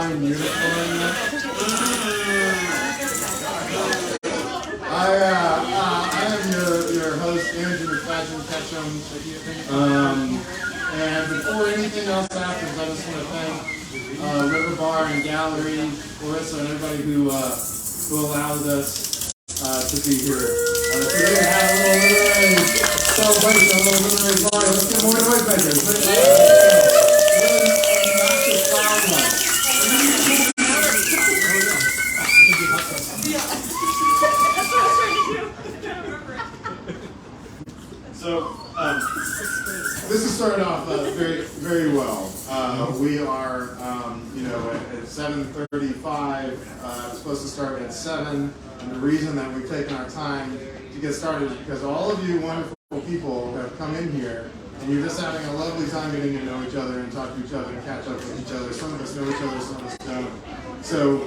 flying unicorn. I am your host, McFadyen-Ketchum. And before anything else happens, I just want to thank River Bar and Gallery, Larissa, and everybody who allowed us to be here. Today we have a little celebration, a little literary party. Let's get more noise makers. So, this has started off very, very well. We are, at 7:35. It's supposed to start at 7. And the reason that we've taken our time to get started is because all of you wonderful people have come in here, and you're just having a lovely time getting to know each other and talk to each other and catch up with each other. Some of us know each other, some of us don't. So,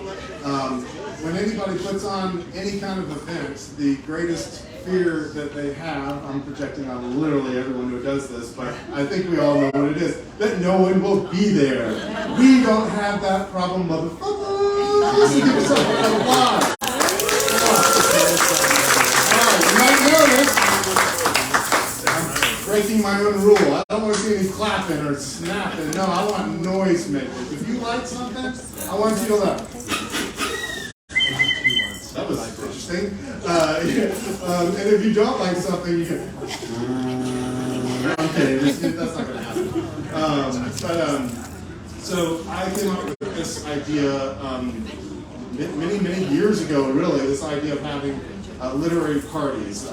when anybody puts on any kind of event, the greatest fear that they have, I'm projecting on literally everyone who does this, but I think we all know what it is, that no one will be there. We don't have that problem, motherfuckers. Give yourself a round of applause. Alright, you might notice I'm breaking my own rule. I don't want to see any clapping or snapping. No, I want noise makers. If you like something, I want you to laugh. That was interesting. And if you don't like something, you can. Okay, that's not going to happen. So I came up with this idea many years ago, really, this idea of having literary parties,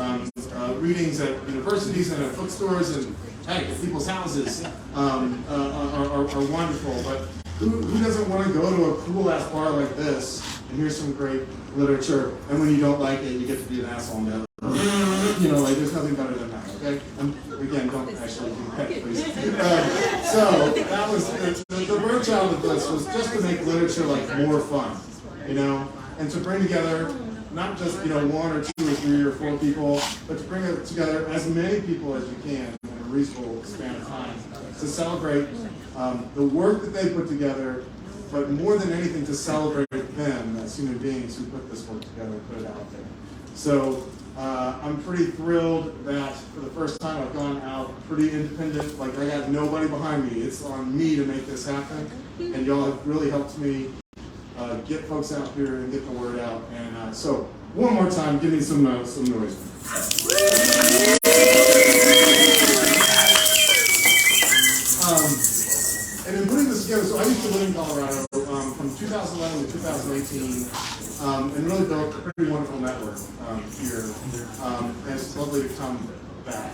readings at universities and at bookstores and at people's houses are wonderful. But who doesn't want to go to a cool-ass bar like this and hear some great literature, and when you don't like it, you get to be an asshole on the other. There's nothing better than that, okay? Again, don't actually do that, please. So, that was, the brainchild of this was just to make literature, more fun, and to bring together not just, 1 or 2 or 3 or 4 people, but to bring it together as many people as you can in a reasonable span of time to celebrate the work that they put together, but more than anything to celebrate them as human beings who put this work together and put it out there. So I'm pretty thrilled that for the first time I've gone out pretty independent, I got nobody behind me. It's on me to make this happen, and y'all have really helped me get folks out here and get the word out. And so one more time, give me some noise. And in putting this together, so I used to live in Colorado from 2011 to 2018, and really built a pretty wonderful network here. And it's lovely to come back.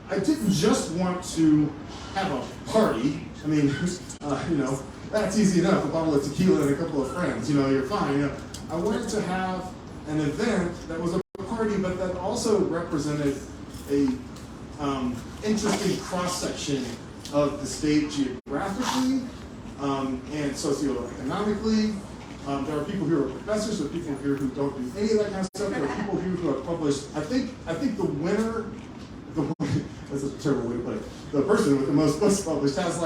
I didn't just want to have a party. I mean, that's easy enough. A bottle of tequila and a couple of friends, you're fine. I wanted to have an event that was a party, but that also represented a interesting cross-section of the state geographically and socioeconomically. There are people here who are professors, there are people here who don't do any of that kind of stuff. There are people here who have published. I think the winner, that's a terrible way to put it, the person with the most books published has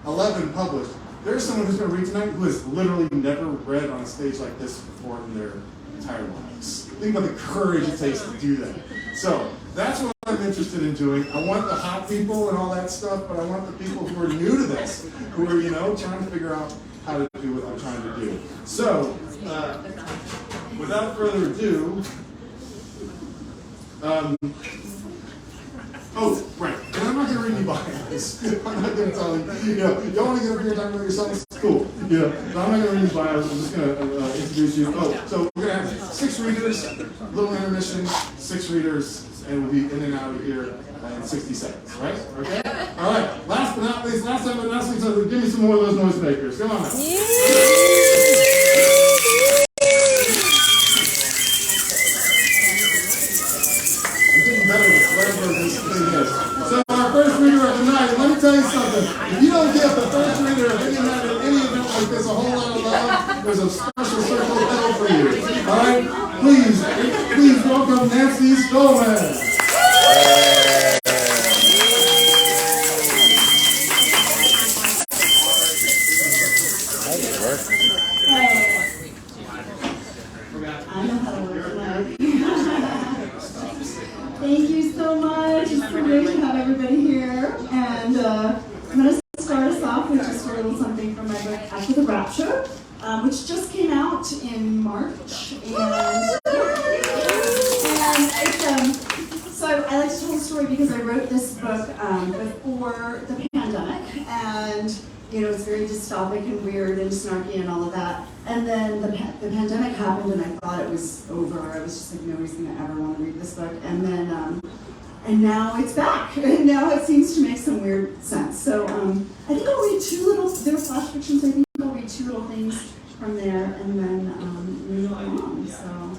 11 published. There's someone who's going to read tonight who has literally never read on a stage like this before in their entire lives. Think about the courage it takes to do that. So that's what I'm interested in doing. I want the hot people and all that stuff, but I want the people who are new to this, who are, trying to figure out how to do what I'm trying to do. So, without further ado, right, and I'm not going to read any bios. I'm not going to tell you, y'all want to get up here and talk about yourself? It's cool, but I'm not going to read any bios. I'm just going to introduce you. So we're going to have 6 readers, little intermission, 6 readers, and we'll be in and out of here in 60 seconds, right? Okay? All right, last but not least, give me some more of those noisemakers. Come on now. So our first reader of the night, let me tell you something. If you don't give the first reader of any night at any event like this a whole lot of love, there's a special circle of hell for you. All right? Please welcome Nancy Stolman. which just came out in March. And it's, so I like to tell the story because I wrote this book before the pandemic, and you know, it's very dystopic and weird and snarky and all of that. And then the pandemic happened, and I thought it was over. I was just like, nobody's gonna ever want to read this book. And then, and now it's back. And now it seems to make some weird sense. So I think I'll read they're flash fictions. I think I'll read 2 little things from there, and then move on. So.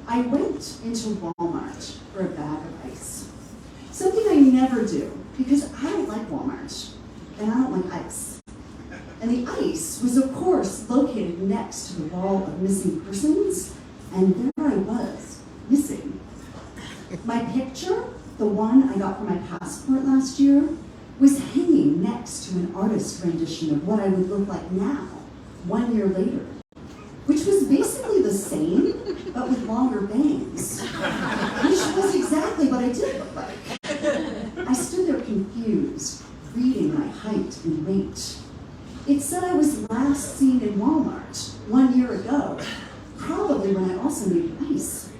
I went into Walmart for a bag of ice. Something I never do, because I don't like Walmart, and I don't like ice. And the ice was, of course, located next to the wall of missing persons, and there I was, missing. My picture, the one I got for my passport last year, was hanging next to an artist's rendition of what I would look like now, 1 year later, which was basically the same, but with longer bangs, which was exactly what I did look like. I stood there confused, reading my height and weight. It said I was last seen in Walmart 1 year ago, probably when I also needed ice.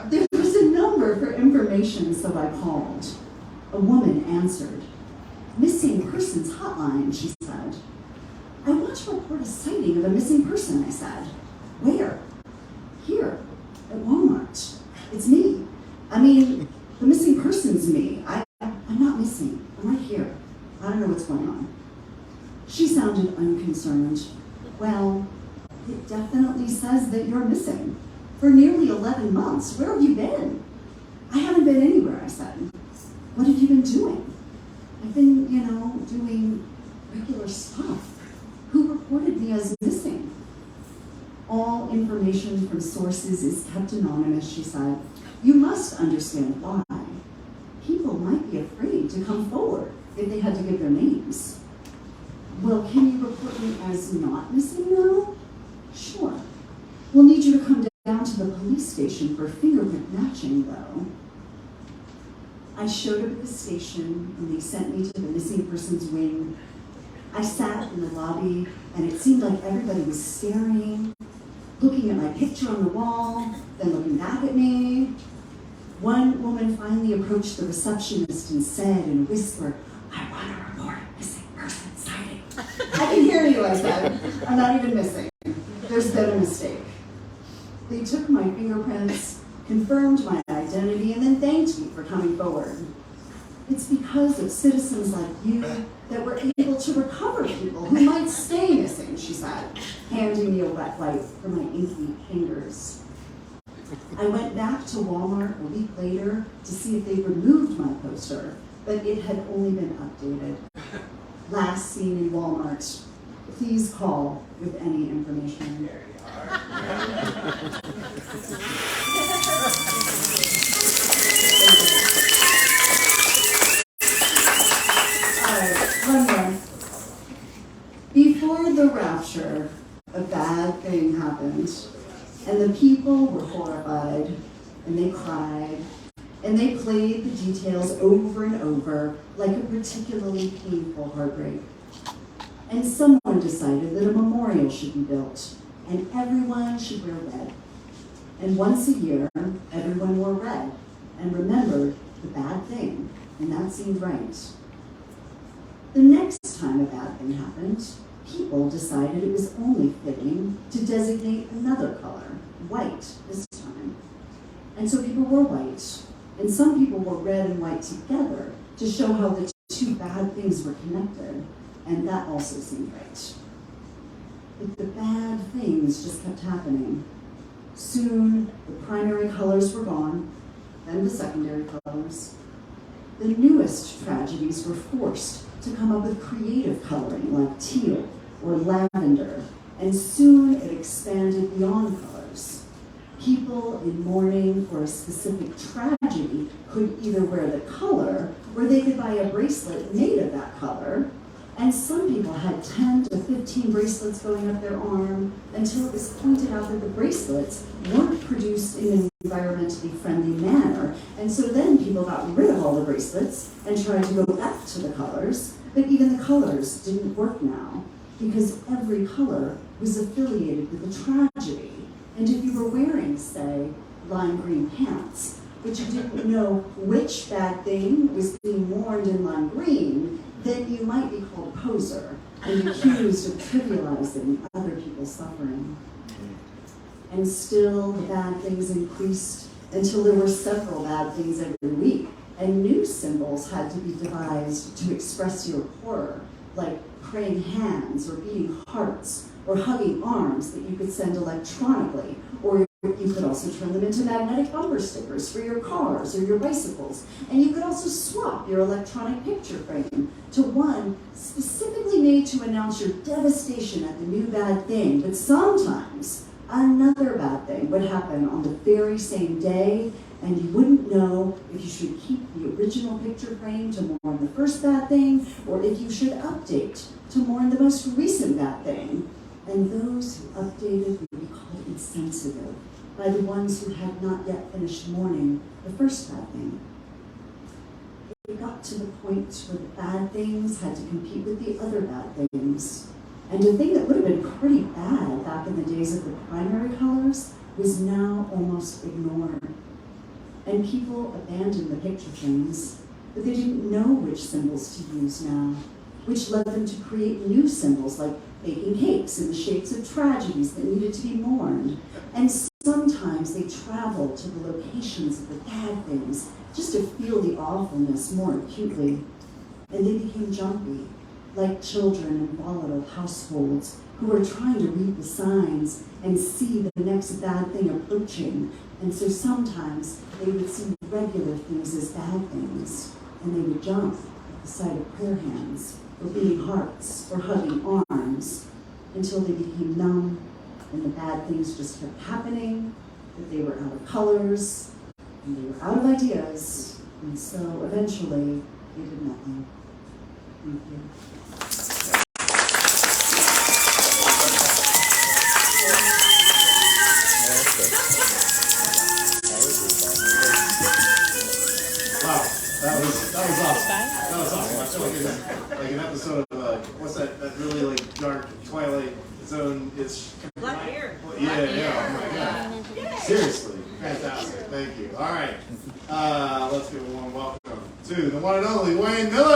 There was a number for information, so I called. A woman answered. Missing persons hotline, she said. I want to report a sighting of a missing person, I said. Where? Here, at Walmart. It's me. I mean, the missing person's me. I'm not missing. I'm right here. I don't know what's going on. She sounded unconcerned. Well, it definitely says that you're missing. For nearly 11 months. Where have you been? I haven't been anywhere, I said. What have you been doing? I've been, doing regular stuff. Who reported me as missing? All information from sources is kept anonymous, she said. You must understand why. People might be afraid to come forward if they had to give their names. Well, can you report me as not missing now? Sure. We'll need you to come down to the police station for fingerprint matching, though. I showed up at the station, and they sent me to the missing persons wing. I sat in the lobby, and it seemed like everybody was staring, looking at my picture on the wall, then looking back at me. One woman finally approached the receptionist and said in a whisper, I want to report a missing person sighting. I can hear you, I said. I'm not even missing. There's been a mistake. They took my fingerprints, confirmed my identity, and then thanked me for coming forward. It's because of citizens like you that we're able to recover people who might stay missing, she said, handing me a wet wipe for my inky fingers. I went back to Walmart a week later to see if they removed my poster, but it had only been updated. Last seen in Walmart. Please call with any information. One more. Before the rapture, a bad thing happened, and the people were horrified, and they cried, and they played the details over and over like a particularly painful heartbreak. And someone decided that a memorial should be built, and everyone should wear red. And once a year, everyone wore red and remembered the bad thing, and that seemed right. The next time a bad thing happened, people decided it was only fitting to designate another color, white this time. And so people wore white, and some people wore red and white together to show how the two bad things were connected, and that also seemed right. But the bad things just kept happening. Soon, the primary colors were gone, then the secondary colors. The newest tragedies were forced to come up with creative coloring like teal or lavender, and soon it expanded beyond colors. People in mourning for a specific tragedy could either wear the color, or they could buy a bracelet made of that color, And some people had 10 to 15 bracelets going up their arm until it was pointed out that the bracelets weren't produced in an environmentally friendly manner. And so then people got rid of all the bracelets and tried to go back to the colors, but even the colors didn't work now because every color was affiliated with a tragedy. And if you were wearing, say, lime green pants, but you didn't know which bad thing was being mourned in lime green, then you might be called a poser and accused of trivializing other people's suffering. And still, the bad things increased until there were several bad things every week, and new symbols had to be devised to express your horror, like praying hands or beating hearts or hugging arms that you could send electronically, or you could also turn them into magnetic bumper stickers for your cars or your bicycles. And you could also swap your electronic picture frame to one specifically made to announce your devastation at the new bad thing. But sometimes another bad thing would happen on the very same day, and you wouldn't know if you should keep the original picture frame to mourn the first bad thing, or if you should update to mourn the most recent bad thing. And those who updated would be called insensitive by the ones who had not yet finished mourning the first bad thing. It got to the point where the bad things had to compete with the other bad things. And a thing that would have been pretty bad back in the days of the primary colors was now almost ignored. And people abandoned the picture frames, but they didn't know which symbols to use now, which led them to create new symbols like baking cakes in the shapes of tragedies that needed to be mourned. And sometimes they traveled to the locations of the bad things just to feel the awfulness more acutely. And they became jumpy, like children in volatile households who were trying to read the signs and see the next bad thing approaching. And so sometimes they would see regular things as bad things, and they would jump at the sight of prayer hands, or beating hearts, or hugging arms, until they became numb, and the bad things just kept happening, that they were out of colors, and they were out of ideas, and so eventually they did nothing. Thank you. Wow, that was awesome. That was awesome. I feel like it's like an episode of what's that really like dark Twilight Zone-ish. Black Mirror. Yeah. Oh my God. Seriously, fantastic. Thank you. All right, let's give a warm welcome to the one and only Wayne Miller. I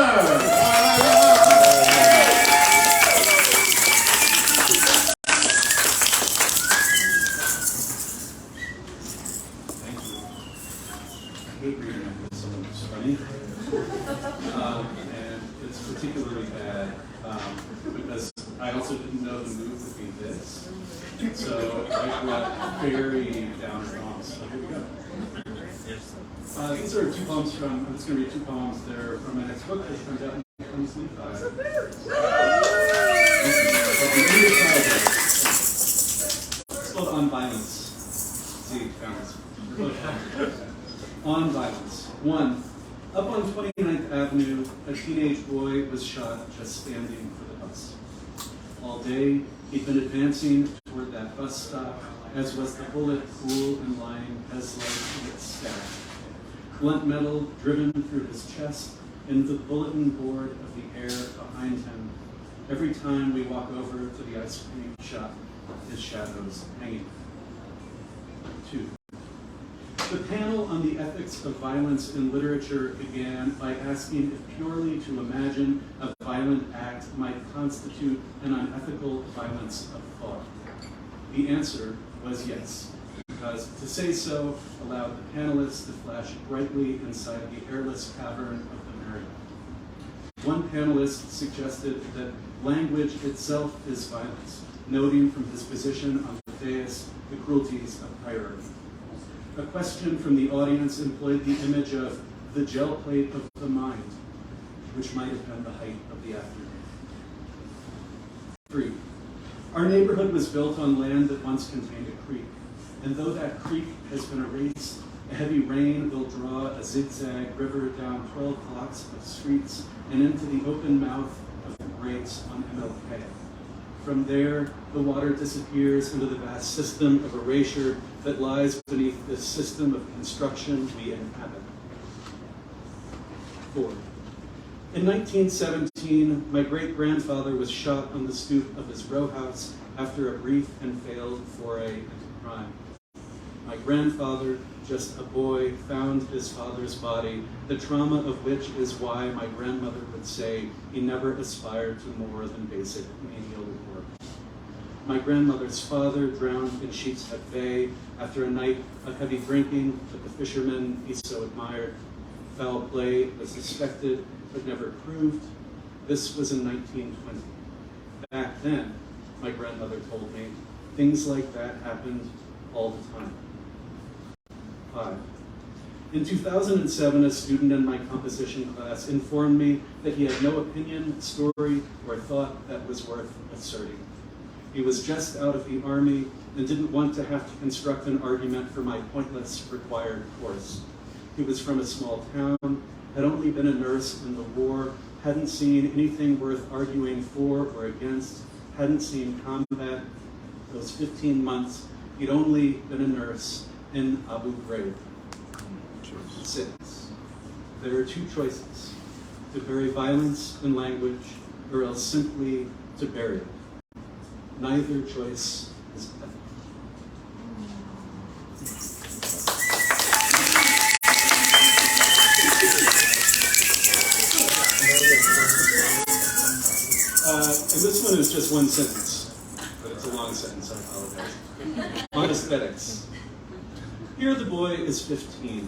hate reading episodes, it's funny. And it's particularly bad because I also didn't know the move would be this. So I got very down poems. So here we go. These are two poems from, I'm just going to read two poems. They're from my next book that comes out in 2025. It's called On Violence. See, found this. On Violence. 1. Up on 29th Avenue, a teenage boy was shot just standing for the bus. All day, he'd been advancing toward that bus stop, as was the bullet cool and lying as light in its stack. Blunt metal driven through his chest and the bulletin board of the air behind him. Every time we walk over to the ice cream shop, his shadow's hanging. 2. The panel on the ethics of violence in literature began by asking if purely to imagine a violent act might constitute an unethical violence of thought. The answer was yes, because to say so allowed the panelists to flash brightly inside the airless cavern of the Marriott. One panelist suggested that language itself is violence, noting from his position on the dais the cruelties of priority. A question from the audience employed the image of the gel plate of the mind, which might have been the height of the afternoon. 3. Our neighborhood was built on land that once contained a creek, and though that creek has been erased, a heavy rain will draw a zigzag river down 12 blocks of streets and into the open mouth of the greats on MLK. From there, the water disappears into the vast system of erasure that lies beneath this system of construction we inhabit. 4. In 1917, my great-grandfather was shot on the stoop of his row house after a brief and failed foray into crime. My grandfather, just a boy, found his father's body, the trauma of which is why my grandmother would say he never aspired to more than basic menial work. My grandmother's father drowned in Sheepshead Bay after a night of heavy drinking that the fishermen he so admired. Foul play was suspected but never proved. This was in 1920. Back then, my grandmother told me, things like that happened all the time. 5. In 2007, a student in my composition class informed me that he had no opinion, story, or thought that was worth asserting. He was just out of the Army and didn't want to have to construct an argument for my pointless required course. He was from a small town, had only been a nurse in the war, hadn't seen anything worth arguing for or against, hadn't seen combat. Those 15 months, he'd only been a nurse in Abu Ghraib. 6. There are two choices: to bury violence in language, or else simply to bury it. Neither choice is ethical. And this one is just one sentence, but it's a long sentence, I apologize. On aesthetics. Here the boy is 15,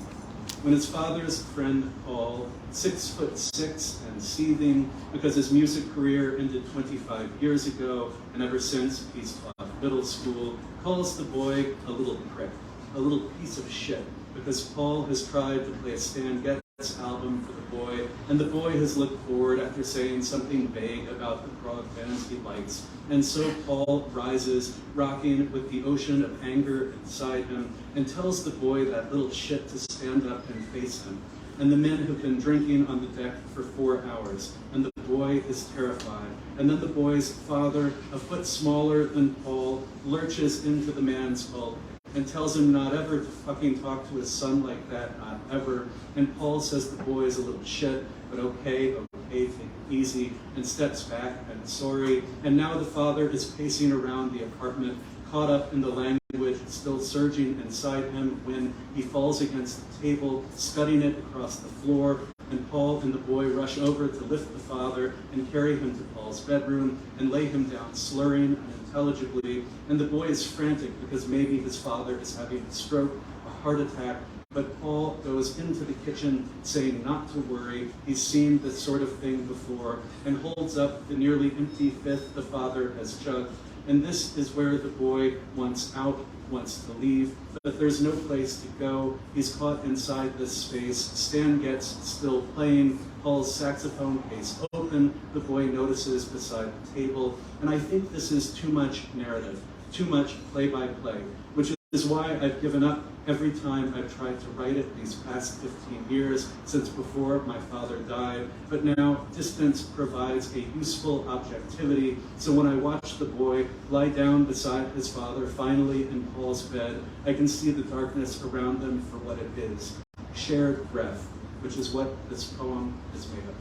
when his father's friend Paul, 6'6" and seething because his music career ended 25 years ago, and ever since he's taught middle school, calls the boy a little prick, a little piece of shit, because Paul has tried to play a Stan Getz album for the boy, and the boy has looked bored after saying something vague about the prog bands he likes. And so Paul rises, rocking with the ocean of anger inside him, and tells the boy that little shit to stand up and face him. And the men have been drinking on the deck for 4 hours, and the boy is terrified. And then the boy's father, a foot smaller than Paul, lurches into the man's hulk and tells him not ever to fucking talk to his son like that, not ever. And Paul says the boy is a little shit, but okay, take it easy, and steps back and sorry. And now the father is pacing around the apartment, caught up in the language still surging inside him, when he falls against the table, scudding it across the floor. And Paul and the boy rush over to lift the father and carry him to Paul's bedroom and lay him down, slurring unintelligibly. And the boy is frantic because maybe his father is having a stroke, a heart attack. But Paul goes into the kitchen saying not to worry, he's seen this sort of thing before, and holds up the nearly empty fifth the father has chugged. And this is where the boy wants out, wants to leave, but there's no place to go. He's caught inside this space. Stan Getz still playing, Paul's saxophone case open, the boy notices beside the table. And I think this is too much narrative, too much play-by-play, which is why I've given up every time I've tried to write it these past 15 years, since before my father died. But now distance provides a useful objectivity, so when I watch the boy lie down beside his father, finally in Paul's bed, I can see the darkness around them for what it is, shared breath, which is what this poem is made of.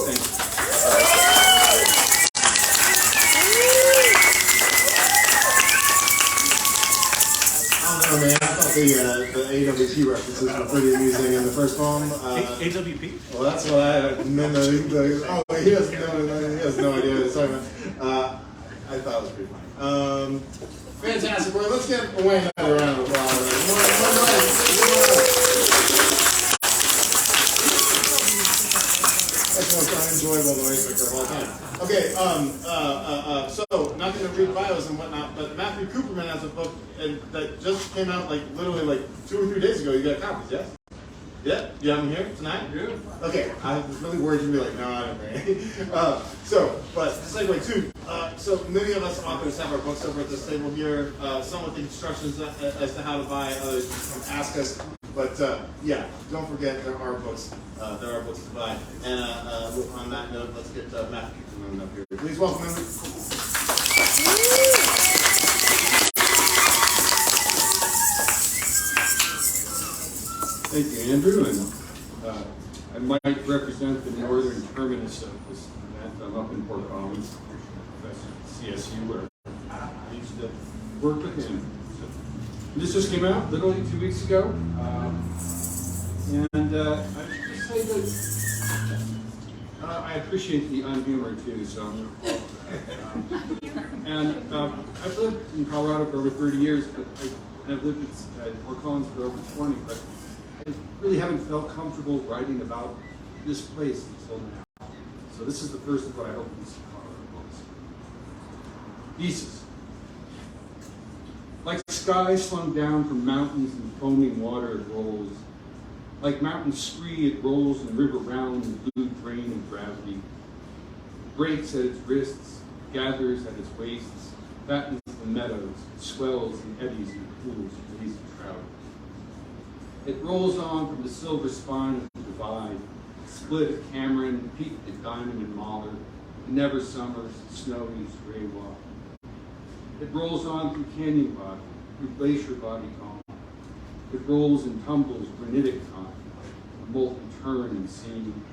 Thank you. Oh man, I thought the AWP references were pretty amusing in the first poem. AWP? Well, that's what I meant. He has no idea what he's talking about. I thought it was pretty funny. Fantastic. Well, let's get away another round of applause. That's the most unenjoyable noise maker of all time. Okay, so not going to read bios and whatnot, but Matthew Cooperman has a book that just came out literally 2 or 3 days ago. You got copies, yes? Yeah? You have them here tonight? Yeah. Okay, I was really worried you'd be like, no, I don't agree. But segue too. So many of us authors have our books over at this table here. Some with instructions as to how to buy, others come ask us. But yeah, don't forget there are books. There are books to buy. And on that note, let's get McFadyen-Ketchum up here. Please welcome him. Thank you, Andrew. And I might represent the northern terminus of this event. I'm up in Fort Collins, Professor at CSU, where I used to work with him. So, this just came out literally 2 weeks ago. And I should just say that I appreciate the unhumor too. So, I've lived in Colorado for over 30 years, but I've lived at Fort Collins for over 20. But I really haven't felt comfortable writing about this place until now. So this is the first of what I hope these Colorado books. Thesis. Like sky slung down from mountains and foaming water it rolls. Like mountain scree it rolls and river round in blue drain of gravity. It breaks at its wrists, gathers at its waists, fattens the meadows, swells and eddies and pools of lazy trout. It rolls on from the silver spine of the divide, split at Cameron, peaked at Diamond and Mahler, never summers, snowy, gray walk. It rolls on through canyon body, through glacier body calm. It rolls and tumbles granitic time, a molten turn and seam.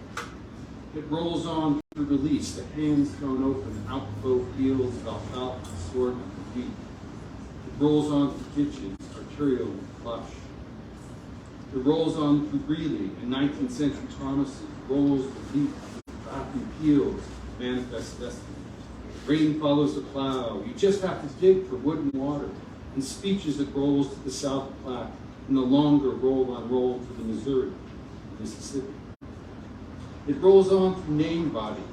It rolls on through release, the hands thrown open, outflow fields of alfalfa, sorghum, and wheat. It rolls on through ditches, arterial and plush. It rolls on through Greeley and 19th century promises, rolls the leaf, rocky peels, manifest destiny. Rain follows the plow. You just have to dig for wood and water. And speeches that rolls to the South Platte, and the longer roll to the Missouri, Mississippi. It rolls on through name body,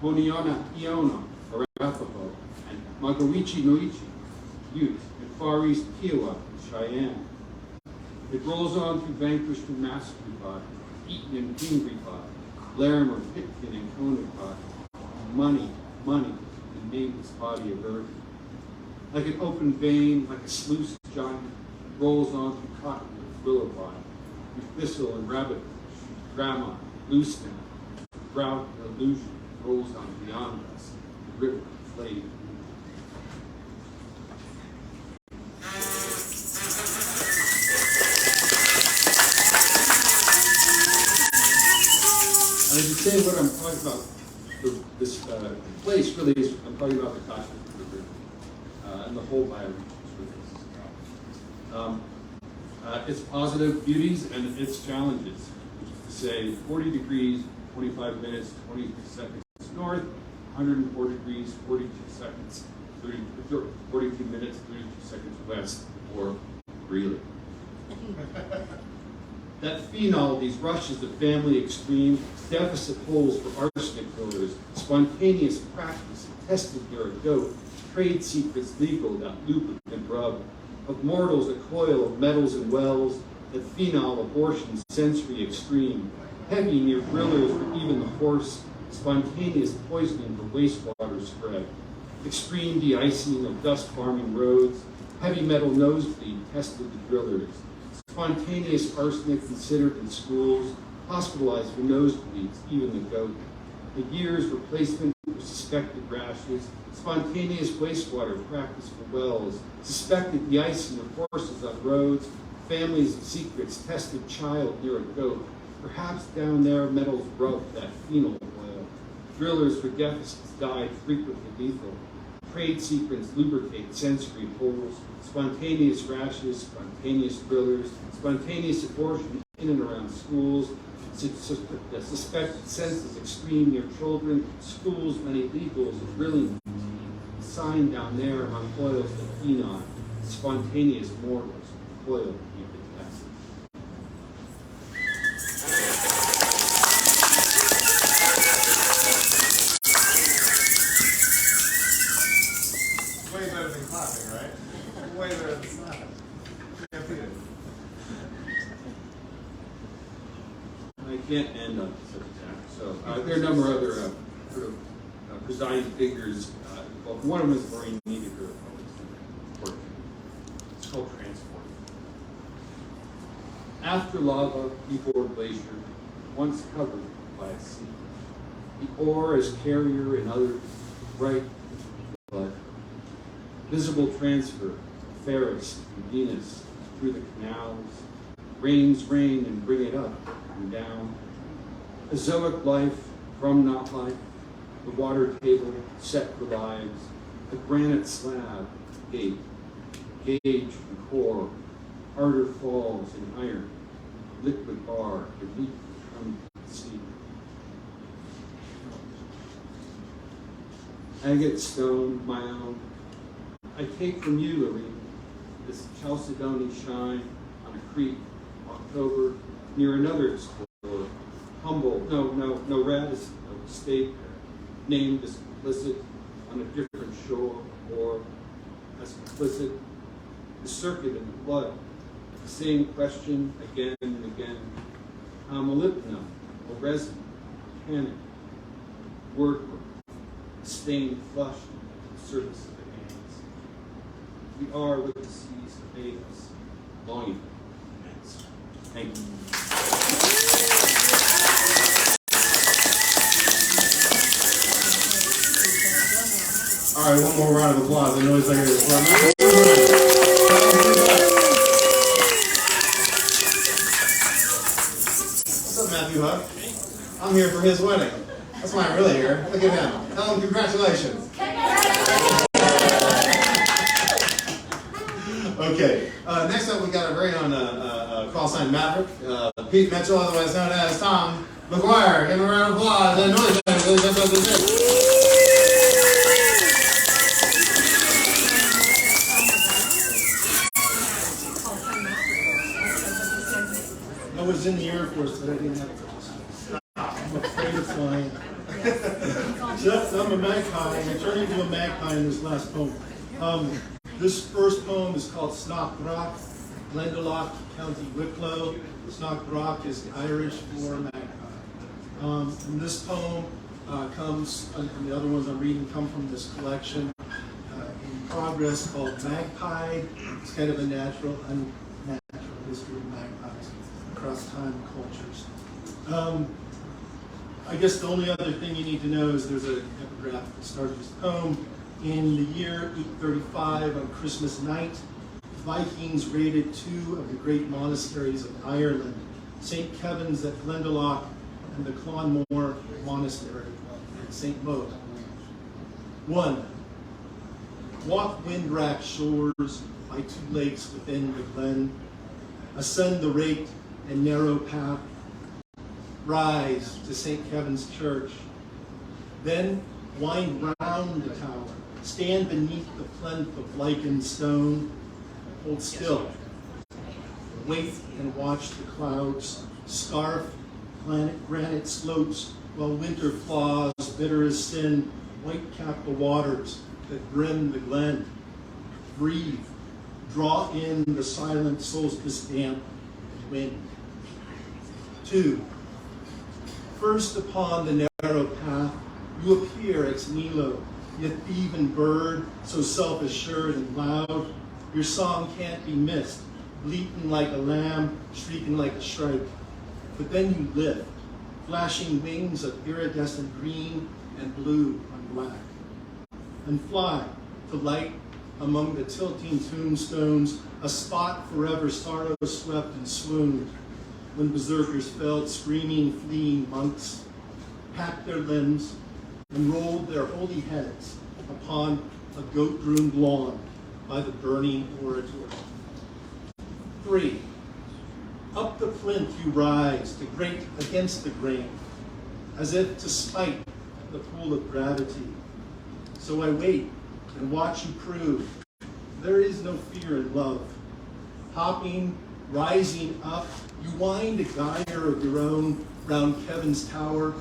Honiana, Iona, Arapaho, and Magawichi Noichi, Ute, and Far East Kiowa, and Cheyenne. It rolls on through vanquished and mastered body, Eaton and Pingree body, Larimer, Pitkin, and Koenig body, money, and nameless body of earth. Like an open vein, like a sluice giant, it rolls on through cottonwood, willow body, through thistle and rabbit bush, grandma, loose stem, drought and illusion rolls on beyond us, the river, flame. I should say what I'm talking about, this place really is, I'm talking about the Kasha River and the whole bioregion. Its positive beauties and its challenges, which is to say 40 degrees, 25 minutes, 20 seconds north, 104 degrees, 42 seconds, 42 minutes, 32 seconds west, or Greeley. That phenol, these rushes of family extreme, deficit holes for arsenic growers, spontaneous practice, tested near a goat, trade secrets legal that lubricant rub, of mortals a coil of metals and wells, that phenol abortion sensory extreme, heavy near grillers for even the horse, spontaneous poisoning for wastewater spread, extreme de-icing of dust farming roads, heavy metal nosebleed tested the drillers, spontaneous arsenic considered in schools, hospitalized for nosebleeds, even the goat. A year's replacement for suspected rashes, spontaneous wastewater practice for wells, suspected de-icing of horses on roads, families of secrets, tested child near a goat. Perhaps down there metals rubbed that phenol oil. Drillers for deficits died frequently lethal. Trade secrets lubricate sensory holes, spontaneous rashes, spontaneous drillers, spontaneous abortion in and around schools, the suspected senses extreme near children, schools, many legals, drilling, sign down there on oils that phenon, spontaneous mortals, oil to keep it tested. Way better than clapping, right? Way better than clapping. Can't beat it. I can't end on such a so there are a number of other sort of presiding figures. Well, one of them is Maureen Niedecker. It's called Transport. After lava, before glacier, once covered by a sea. The ore as carrier in other bright blood. Visible transfer of Ferris and Venus through the canals. Rains rain and bring it up and down. Azoic life from not life. The water table set for lives. A granite slab, gate. Gauge and core. Harder falls in iron. Liquid bar, elite from the sea. Agate stone, my own. I take from you, Lorene, this chalcedony shine on a creek, October, near another explorer. Humble, no Radisson, no state, named as complicit on a different shore, or as complicit, the circuit in the blood. The same question again and again. Molybdenum, or resin, panic, wordwork, stained flush on the surface of the hands. We are what the seas have made us, longing for. Thank you. All right, one more round of applause. I know it's like a What's up, Matthew Huck? I'm here for his wedding. That's why I'm really here. Look at him. Tell him congratulations. Okay. Next up, we got our very own call sign Maverick, Pete Mitchell, otherwise known as Tom McGuire. Give him a round of applause. And noise. I was in the Air Force, but I didn't have to. I'm afraid of flying. Jeff, I'm a magpie, and I turned into a magpie in this last poem. This first poem is called Snockbrock, Glendalough, County Wicklow. Snockbrock is Irish for magpie. And this poem comes, and the other ones I'm reading come from this collection in progress called Magpie. It's kind of a natural, unnatural history of magpies across time and cultures. I guess the only other thing you need to know is there's an epigraph that starts this poem. In the year 835, on Christmas night, Vikings raided two of the great monasteries of Ireland, St. Kevin's at Glendalough and the Clonmore Monastery at St. Mo. 1. Walk wind-racked shores by two lakes within the glen, ascend the raked and narrow path, rise to St. Kevin's Church, then wind round the tower, stand beneath the plinth of lichened stone, hold still, wait and watch the clouds scarf granite slopes while winter flaws, bitter as sin, white-cap the waters that brim the glen. Breathe, draw in the silent solstice damp and wind. 2. First upon the narrow path, you appear ex nihilo, yet thieving bird, so self-assured and loud, your song can't be missed, bleating like a lamb, shrieking like a shrike. But then you lift, flashing wings of iridescent green and blue on black, and fly to light among the tilting tombstones, a spot forever sorrow swept and swooned, when berserkers felled screaming, fleeing monks, packed their limbs, and rolled their holy heads upon a goat-groomed lawn by the burning oratory. 3. Up the plinth you rise to grate against the grain, as if to spite the pull of gravity. So I wait and watch you prove there is no fear in love. Hopping, rising up, you wind a gyre of your own round Kevin's tower,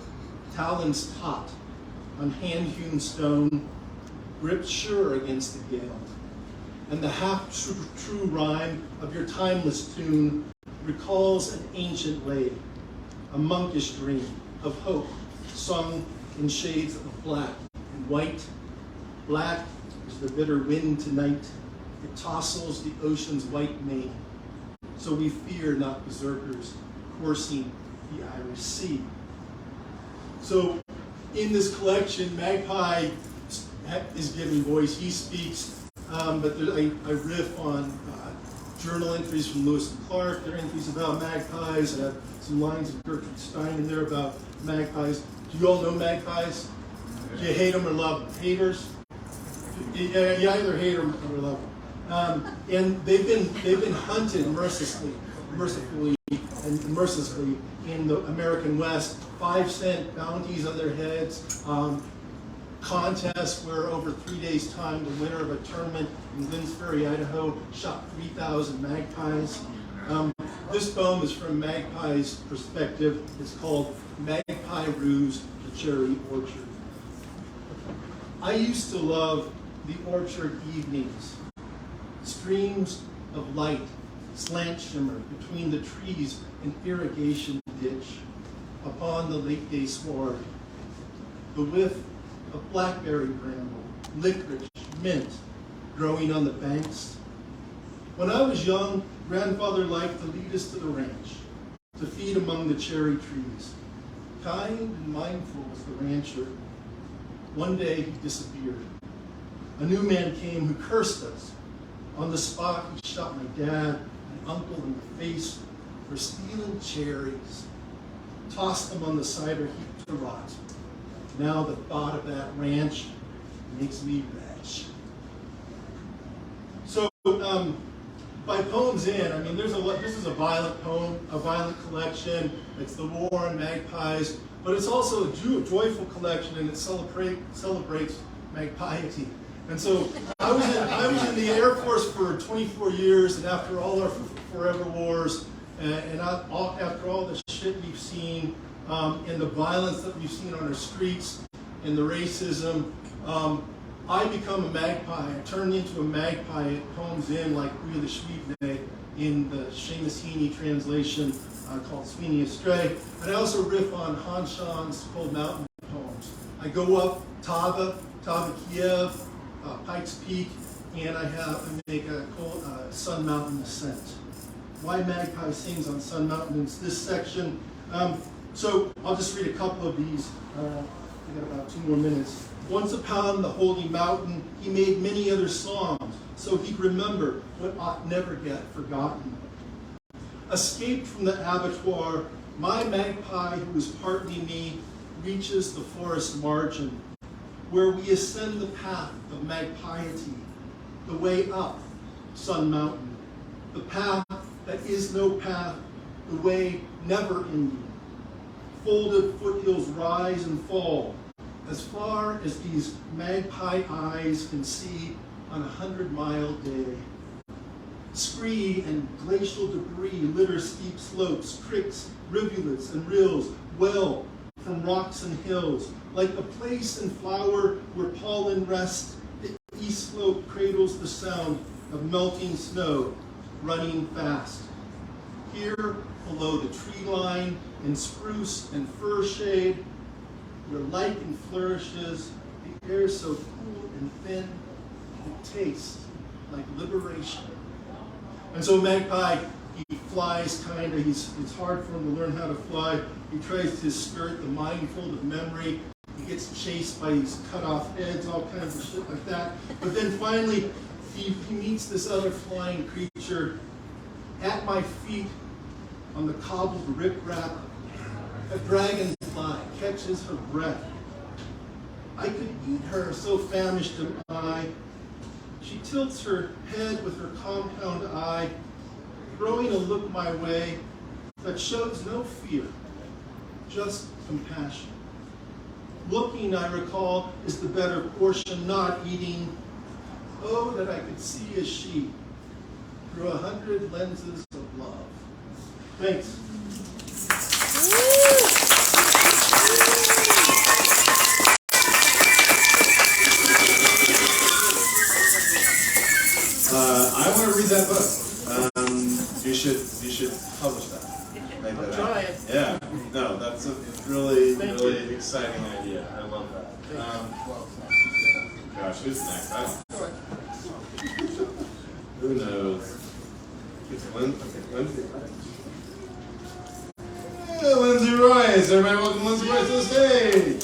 talons taut on hand-hewn stone, gripped sure against the gale. And the half-true rhyme of your timeless tune recalls an ancient lay, a monkish dream of hope, sung in shades of black and white. Black is the bitter wind tonight. It tossles the ocean's white mane. so we fear not berserkers coursing the Irish Sea. So in this collection, Magpie is given voice, he speaks, but I riff on journal entries from Lewis and Clark. There are entries about magpies. I have some lines of Gertrude Stein in there about magpies. Do you all know magpies? Do you hate them or love them? Haters? You either hate them or love them. And they've been hunted mercifully and mercilessly in the American West. 5-cent bounties on their heads. Contests where over 3 days' time, the winner of a tournament in Lynn's Ferry, Idaho, shot 3,000 magpies. This poem is from Magpie's perspective. It's called Magpie Ruse, the Cherry Orchard. I used to love the orchard evenings. Streams of light slant shimmer between the trees and irrigation ditch upon the late day sward. The whiff of blackberry bramble, licorice, mint growing on the banks. When I was young, grandfather liked to lead us to the ranch to feed among the cherry trees. Kind and mindful was the rancher. One day he disappeared. A new man came who cursed us. On the spot, he shot my dad and uncle in the face for stealing cherries, tossed them on the cider heap to rot. Now the thought of that ranch makes me retch. So, by Poems In, I mean, this is a violent poem, a violent collection. It's the war on magpies, but it's also a joyful collection, and it celebrates magpiety. And so, I was in the Air Force for 24 years, and after all our forever wars, and after all the shit we've seen, and the violence that we've seen on our streets, and the racism, I become a magpie. I turn into a magpie at Poems In, like We the Schmiedne in the Seamus Heaney translation called Sweeney Astray. And I also riff on Hans Schon's Cold Mountain poems. I go up Tava Kiev, Pikes Peak, and I make a Sun Mountain ascent. Why Magpie sings on Sun Mountain is this section. So I'll just read a couple of these. I got about 2 more minutes. Once upon the holy mountain, he made many other songs, so he'd remember what ought never get forgotten. Escaped from the abattoir, my magpie, who is partly me, reaches the forest margin, where we ascend the path of magpiety, the way up Sun Mountain, the path that is no path, the way never ending. Folded foothills rise and fall, as far as these magpie eyes can see on a 100-mile day. Scree and glacial debris litter steep slopes, creeks, rivulets, and rills well from rocks and hills. Like a place in flower where pollen rests, the east slope cradles the sound of melting snow running fast. Here, below the tree line, in spruce and fir shade, where lichen flourishes, the air so cool and thin, it tastes like liberation. And so Magpie, he flies kind of, it's hard for him to learn how to fly. He tries to skirt the minefield of memory. He gets chased by these cut off heads, all kinds of shit like that. But then finally, he meets this other flying creature. At my feet, on the cobbled riprap, a dragonfly catches her breath. I could eat her, so famished am I. She tilts her head with her compound eye, throwing a look my way that shows no fear, just compassion. Looking, I recall, is the better portion, not eating. Oh, that I could see as she, through 100 lenses of love. Thanks. I want to read that book. You should publish that. Make that I'll try out. it. Yeah. No, that's a really exciting idea. I love that. Gosh, who's next? I don't know. Who knows? Lindsay Royce. Everybody welcome Lindsay Royce to the stage.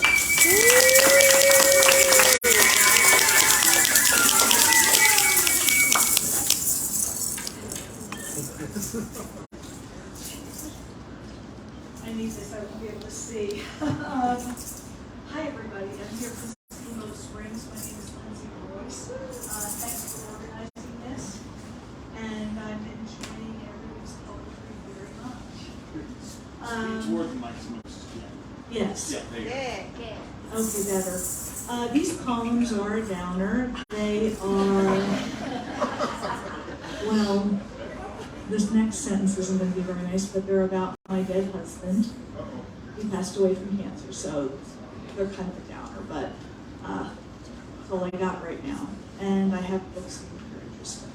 I need this, I won't be able to see. Hi, everybody. I'm here from Steamboat Springs. My name is Lindsay Royce. Thanks for organizing this. And I'm enjoying everybody's poetry very much. Toward the mic, so much as you can. Yes. Yeah, there you go. Okay, better. These poems are a downer. They are, well, this next sentence isn't going to be very nice, but they're about my dead husband. He passed away from cancer, so they're kind of a downer, but that's all I got right now. And I have books if you're interested.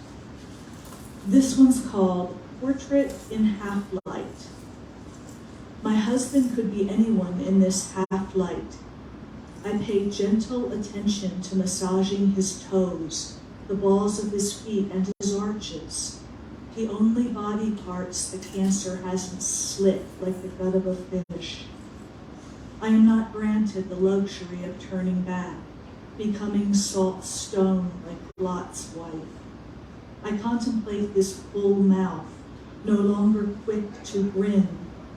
This one's called Portrait in Half Light. My husband could be anyone in this half light. I paid gentle attention to massaging his toes, the balls of his feet and his arches, the only body parts the cancer hasn't slit like the gut of a fish. I am not granted the luxury of turning back, becoming salt stone like Lot's wife. I contemplate his full mouth, no longer quick to grin,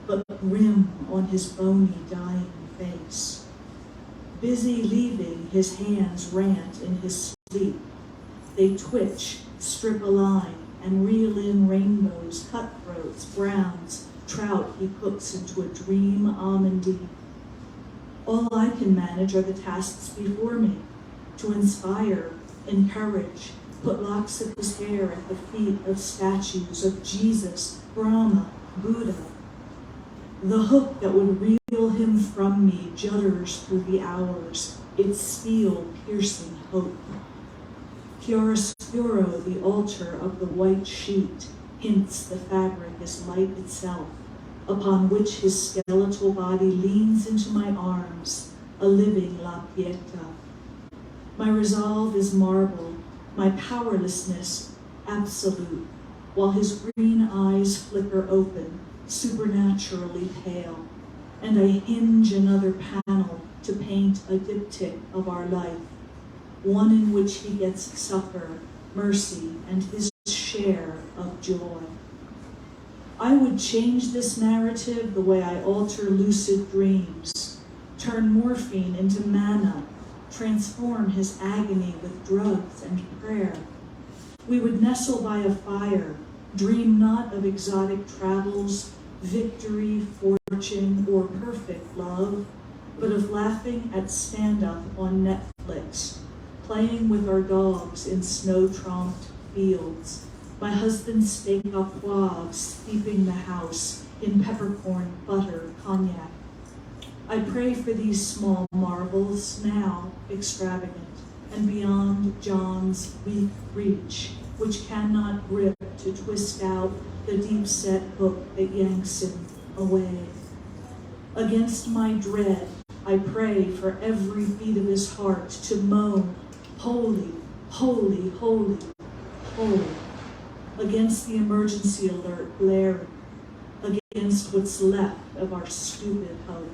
but grim on his bony, dying face. Busy leaving, his hands rant in his sleep. They twitch, strip a line, and reel in rainbows, cutthroats, browns, trout he cooks into a dream almond. All I can manage are the tasks before me, to inspire, encourage, put locks of his hair at the feet of statues of Jesus, Brahma, Buddha. The hook that would reel him from me judders through the hours, its steel-piercing hope. Chiaroscuro, the altar of the white sheet, hints the fabric is light itself, upon which his skeletal body leans into my arms, a living La Pieta. My resolve is marble, my powerlessness absolute, while his green eyes flicker open, supernaturally pale, and I hinge another panel to paint a diptych of our life, one in which he gets succor, mercy, and his share of joy. I would change this narrative the way I alter lucid dreams, turn morphine into manna, transform his agony with drugs and prayer. We would nestle by a fire, dream not of exotic travels, victory, fortune, or perfect love, but of laughing at stand-up on Netflix, playing with our dogs in snow-tromped fields, my husband's steak au poivre steeping the house in peppercorn, butter, cognac. I pray for these small marvels, now extravagant, and beyond John's weak reach, which cannot grip to twist out the deep-set hook that yanks him away. Against my dread, I pray for every beat of his heart to moan, holy, holy, holy, holy, against the emergency alert blaring, against what's left of our stupid hope.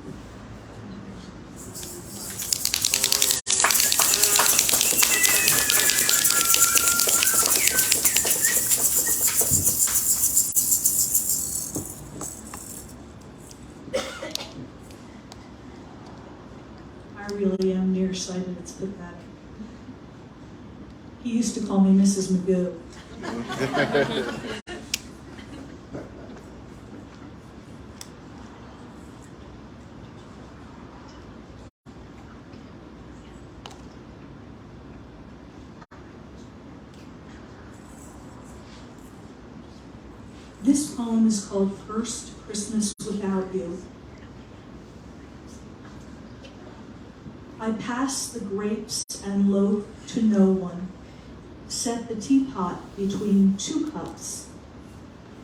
I really am nearsighted, it's pathetic. He used to call me Mrs. Magoo. This poem is called First Christmas Without You. I pass the grapes and loaf to no one, set the teapot between two cups.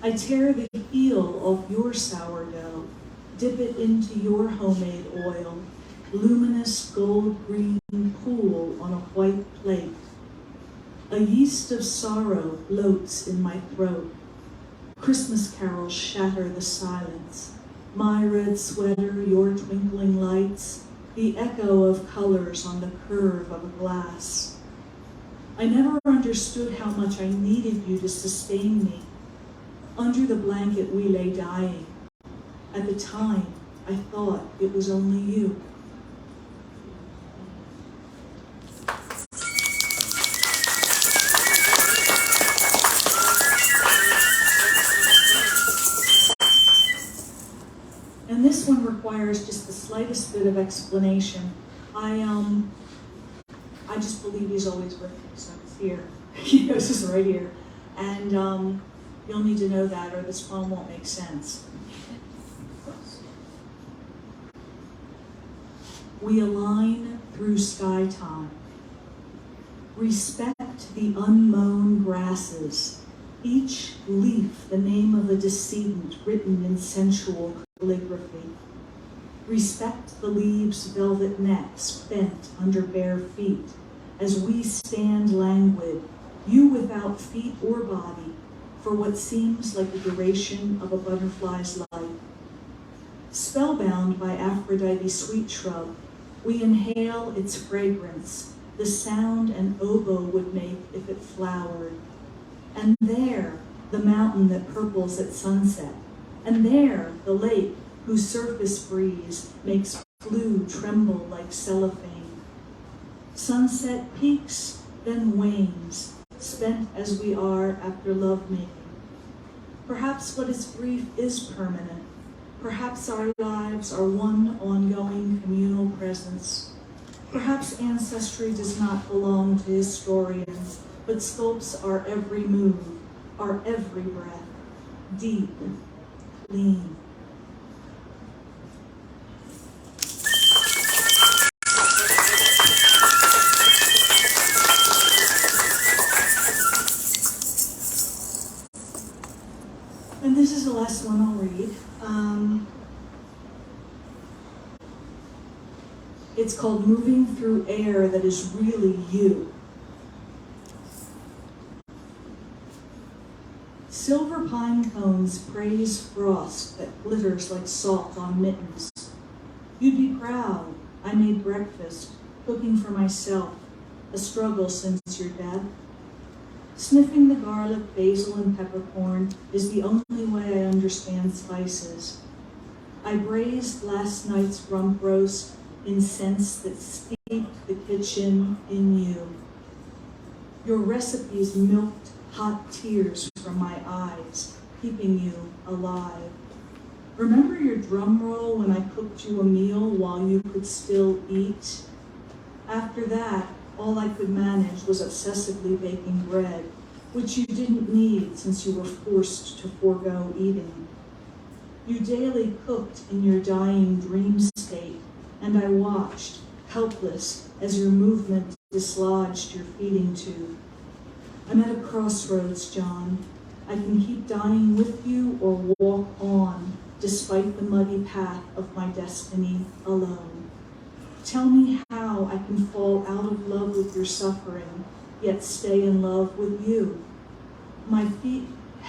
I tear the heel off your sourdough, dip it into your homemade oil, luminous gold-green pool on a white plate. A yeast of sorrow bloats in my throat. Christmas carols shatter the silence. My red sweater, your twinkling lights, the echo of colors on the curve of a glass. I never understood how much I needed you to sustain me. Under the blanket we lay dying. At the time, I thought it was only you. And this one requires just the slightest bit of explanation. I just believe he's always with me, so it's here. This is right here. And you'll need to know that or this poem won't make sense. We align through sky time. Respect the unmown grasses, each leaf the name of a decedent written in sensual calligraphy. Respect the leaves' velvet necks bent under bare feet as we stand languid, you without feet or body, for what seems like the duration of a butterfly's life. Spellbound by Aphrodite's sweet shrub, we inhale its fragrance, the sound an oboe would make if it flowered. And there, the mountain that purples at sunset, and there, the lake whose surface breeze makes blue tremble like cellophane. Sunset peaks, then wanes, spent as we are after lovemaking. Perhaps what is brief is permanent. Perhaps our lives are one ongoing communal presence. Perhaps ancestry does not belong to historians, but sculpts our every move, our every breath, deep, clean. And this is the last one I'll read. It's called Moving Through Air That Is Really You. Silver pine cones praise frost that glitters like salt on mittens. You'd be proud. I made breakfast, cooking for myself, a struggle since your death. Sniffing the garlic, basil, and peppercorn is the only way I understand spices. I braised last night's rump roast in scents that steeped the kitchen in you. Your recipes milked hot tears from my eyes, keeping you alive. Remember your drum roll when I cooked you a meal while you could still eat? After that, all I could manage was obsessively baking bread, which you didn't need since you were forced to forego eating. You daily cooked in your dying dream state, and I watched, helpless, as your movement dislodged your feeding tube. I'm at a crossroads, John. I can keep dying with you or walk on, despite the muddy path of my destiny alone. Tell me how I can fall out of love with your suffering, yet stay in love with you. My feet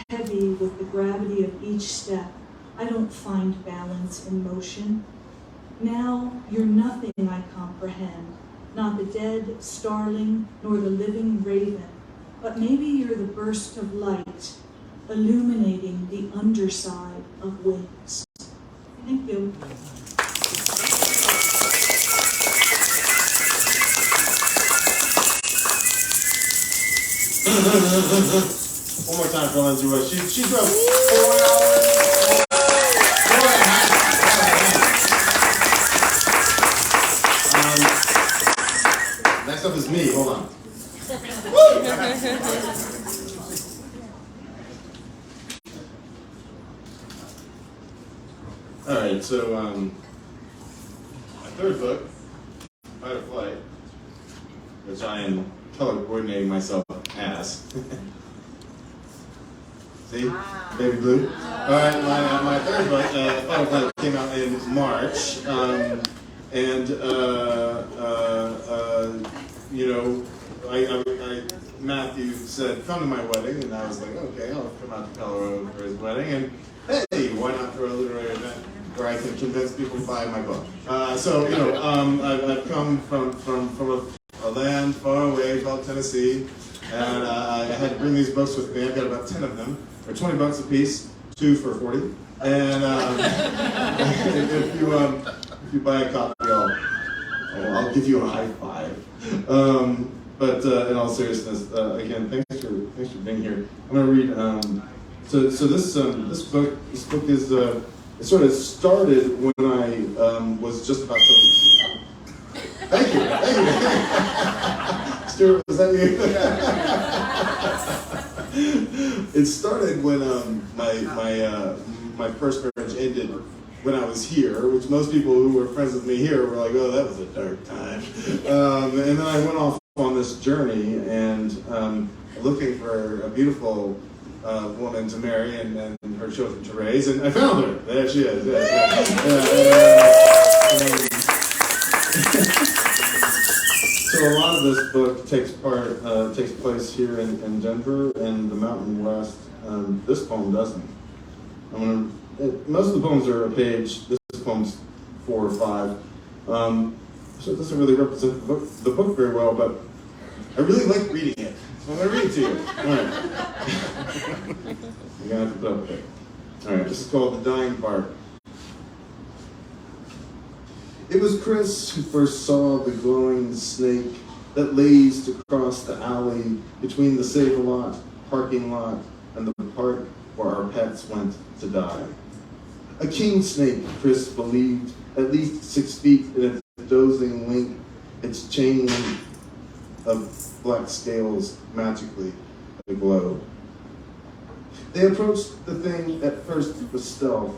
heavy with the gravity of each step, I don't find balance in motion. Now you're nothing I comprehend, not the dead starling nor the living raven, but maybe you're the burst of light, illuminating the underside of wings. Thank you. One more time for Lindsay Wood. She drove 4 hours. 4.5 hours. Next up is me. Hold on. All right, so my third book, Fight or Flight, which I am color coordinating myself as. See? Wow. Baby blue. All right, my third book, Fight or Flight, came out in March. You know, I Matthew said, come to my wedding, and I was like, okay, I'll come out to Colorado for his wedding, and hey, why not throw a literary event where I can convince people to buy my book? I've come from a land far away called Tennessee, and I had to bring these books with me. I've got about 10 of them. They're $20 a piece, 2 for $40. And if you buy a copy, I'll give you a high five. But in all seriousness, again, thanks for being here. I'm going to read. So this book is it sort of started when I was just about 17. Thank you. Stuart, was that you? It started when my first marriage ended when I was here, which most people who were friends with me here were like, oh, that was a dark time. And then I went off on this journey and looking for a beautiful woman to marry and her children to raise, and I found her. There she is. So a lot of this book takes place here in Denver and the Mountain West. This poem doesn't. Most of the poems are a page. This poem's 4 or 5. So it doesn't really represent the book very well, but I really like reading it. So I'm going to read it to you. All right. You're going to have to put up with it. All right, this is called The Dying Part. It was Chris who first saw the glowing snake that lazed across the alley between the Save-A-Lot parking lot and the park where our pets went to die. A king snake, Chris believed, at least 6 feet in its dozing length, its chain link of black scales magically aglow. They approached the thing at first with stealth.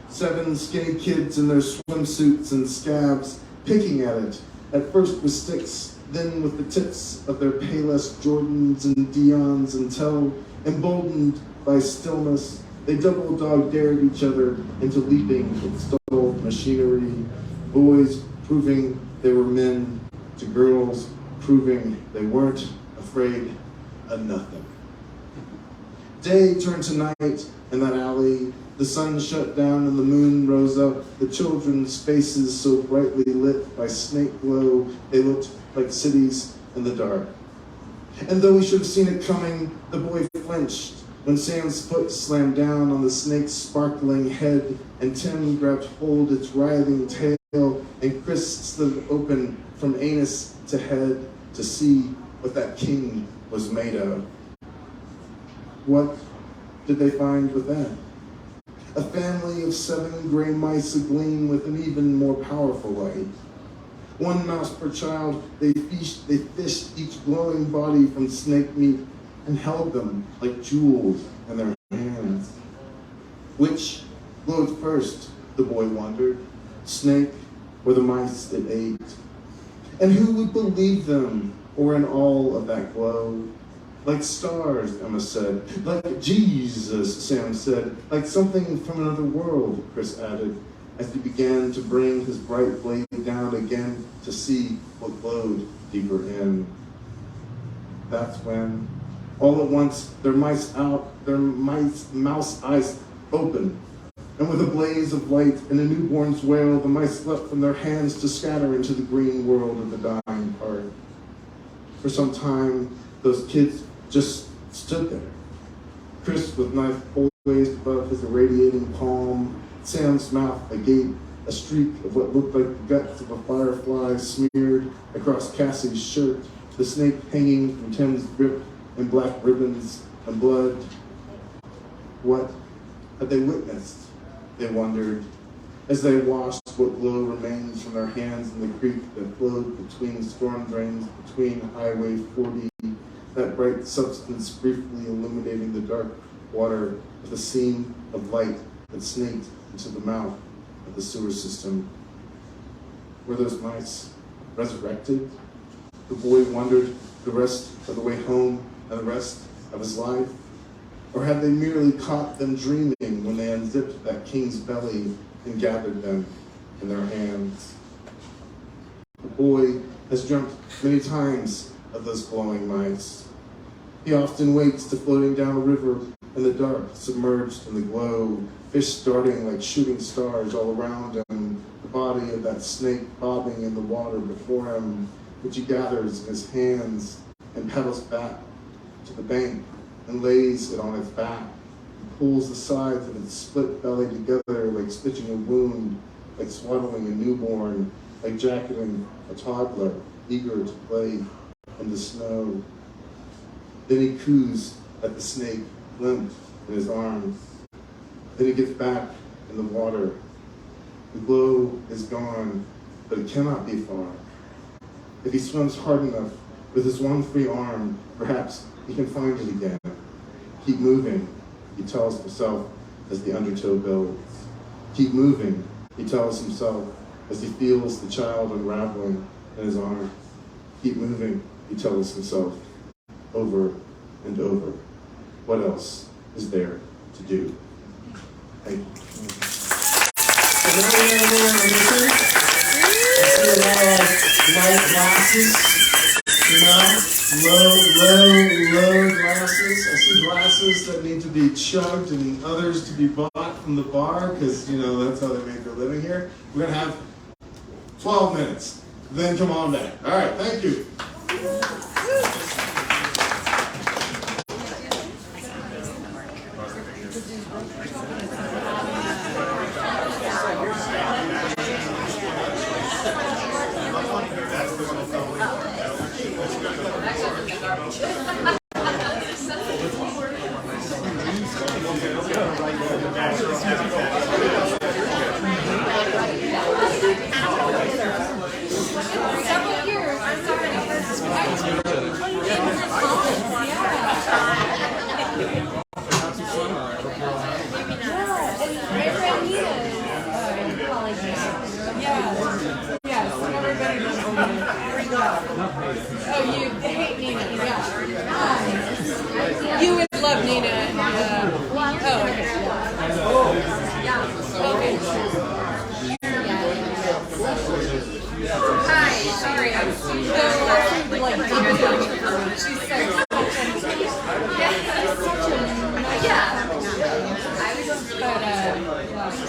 7 skinny kids in their swimsuits and scabs, picking at it, at first with sticks, then with the tips of their Payless Jordans and Dions, until, emboldened by stillness, they double-dog dared each other into leaping installed machinery, boys proving they were men to girls proving they weren't afraid of nothing. Day turned to night in that alley. The sun shut down and the moon rose up, the children's faces so brightly lit by snake glow, they looked like cities in the dark. And though he should have seen it coming, the boy flinched when Sam's foot slammed down on the snake's sparkling head, and Tim grabbed hold its writhing tail, and Chris slid open from anus to head to see what that king was made of. What did they find with that? A family of 7 gray mice agleam with an even more powerful light. 1 mouse per child, they fished each glowing body from snake meat and held them like jewels in their hands. Which glowed first, the boy wondered, snake or the mice it ate? And who would believe them or in all of that glow? Like stars, Emma said. Like Jesus, Sam said. Like something from another world, Chris added, as he began to bring his bright blade down again to see what glowed deeper in. That's when, all at once, their mouse eyes opened, and with a blaze of light and a newborn's wail, the mice leapt from their hands to scatter into the green world of the dying part. For some time, those kids just stood there. Chris with knife poised above his irradiating palm, Sam's mouth agape, a streak of what looked like the guts of a firefly smeared across Cassie's shirt, the snake hanging from Tim's grip in black ribbons and blood. What had they witnessed? They wondered, as they washed what glow remains from their hands in the creek that flowed between storm drains between Highway 40, that bright substance briefly illuminating the dark water with a seam of light that snaked into the mouth of the sewer system. Were those mice resurrected? The boy wondered the rest of the way home and the rest of his life. Or had they merely caught them dreaming when they unzipped that king's belly and gathered them in their hands? The boy has dreamt many times of those glowing mice. He often wakes to floating down a river in the dark, submerged in the glow, fish starting like shooting stars all around him, the body of that snake bobbing in the water before him, which he gathers in his hands and pedals back to the bank and lays it on its back and pulls the sides of its split belly together like stitching a wound, like swaddling a newborn, like jacketing a toddler eager to play in the snow. Then he coos at the snake limp in his arms. Then he gets back in the water. The glow is gone, but it cannot be far. If he swims hard enough with his one free arm, perhaps he can find it again. Keep moving, he tells himself as the undertow builds. Keep moving, he tells himself as he feels the child unraveling in his arms. Keep moving, he tells himself over and over. What else is there to do? Thank you. I see a lot of light glasses, low glasses. I see glasses that need to be chugged and others to be bought from the bar because, that's how they make their living here. We're going to have 12 minutes. Then come on back. All right, thank you. You would love Nina. Hi, sorry, I was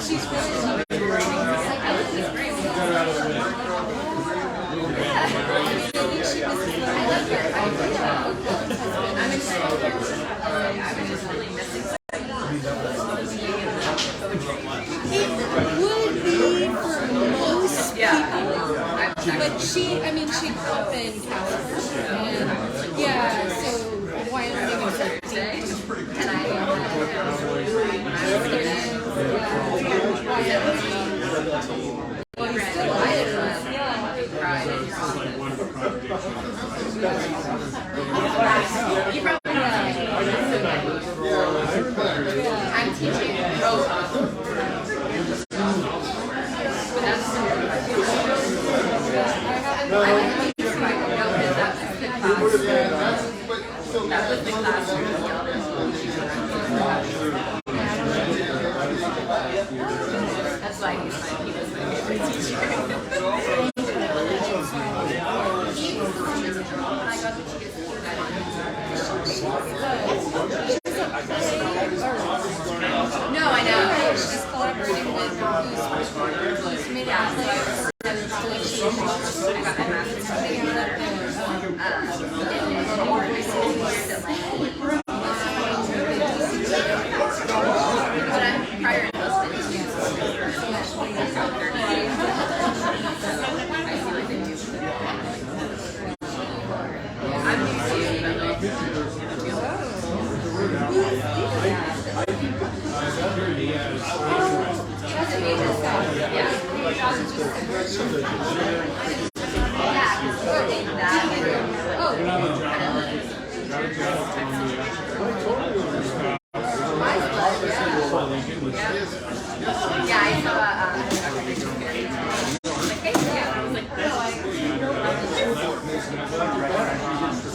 she's so she's really lovely. But she grew up in California, and so Wyoming is her deep. And I'm teaching. That was the classroom. That's why he was my favorite teacher. No, I know. She's collaborating with who's made out like I got my master's but I'm prior to husband.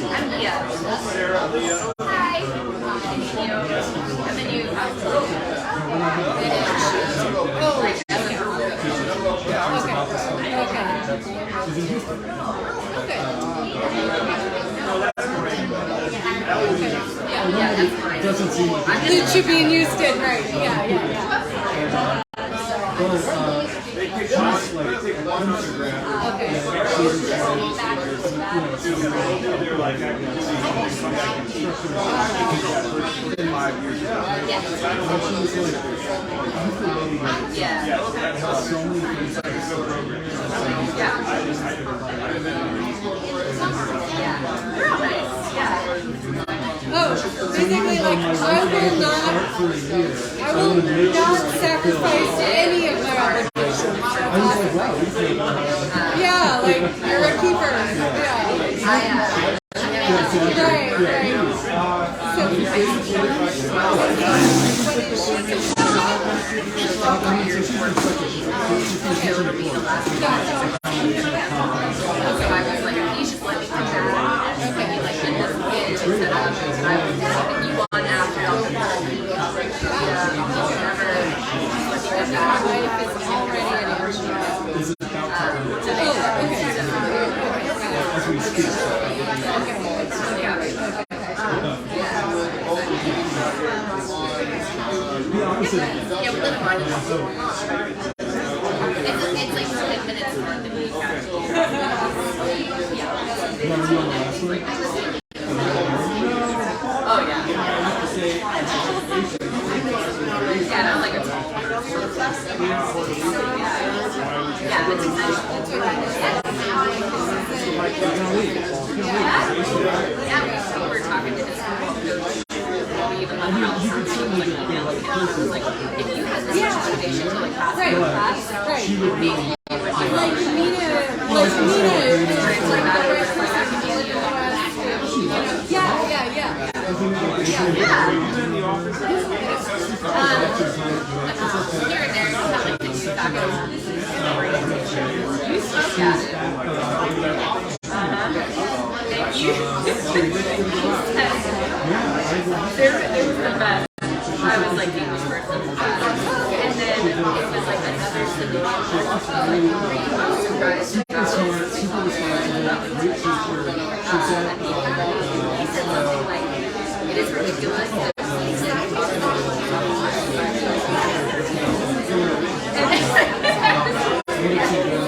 I'm Leah. Hi. And then you Doesn't seem like It should be in Houston, right? Yeah. Oh, basically, like, I will not sacrifice any of my obligations. Yeah, like, you're a keeper. Right.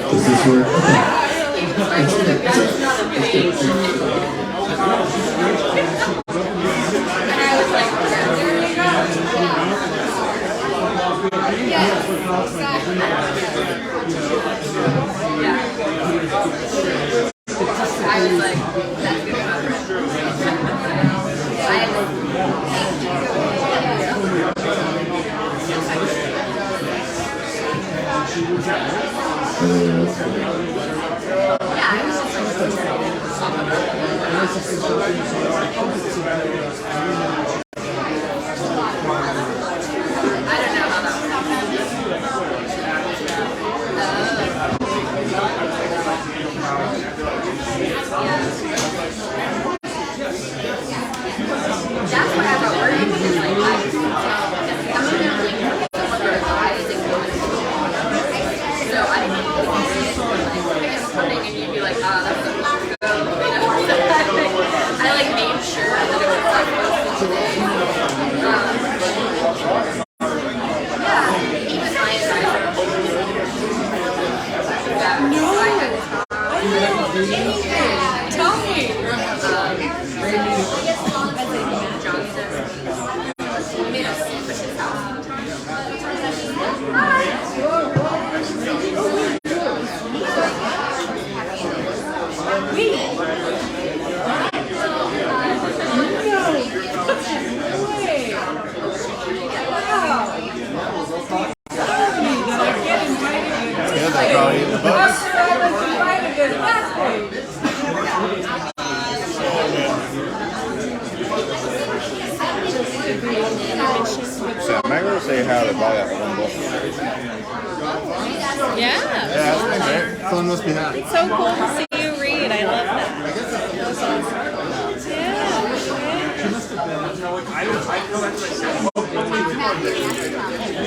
Does this work? So, am I going to say how to buy that one book? Yeah. Yeah, that's been great. Someone must be happy. It's so cool to see you read. I love that. That's awesome. Yeah.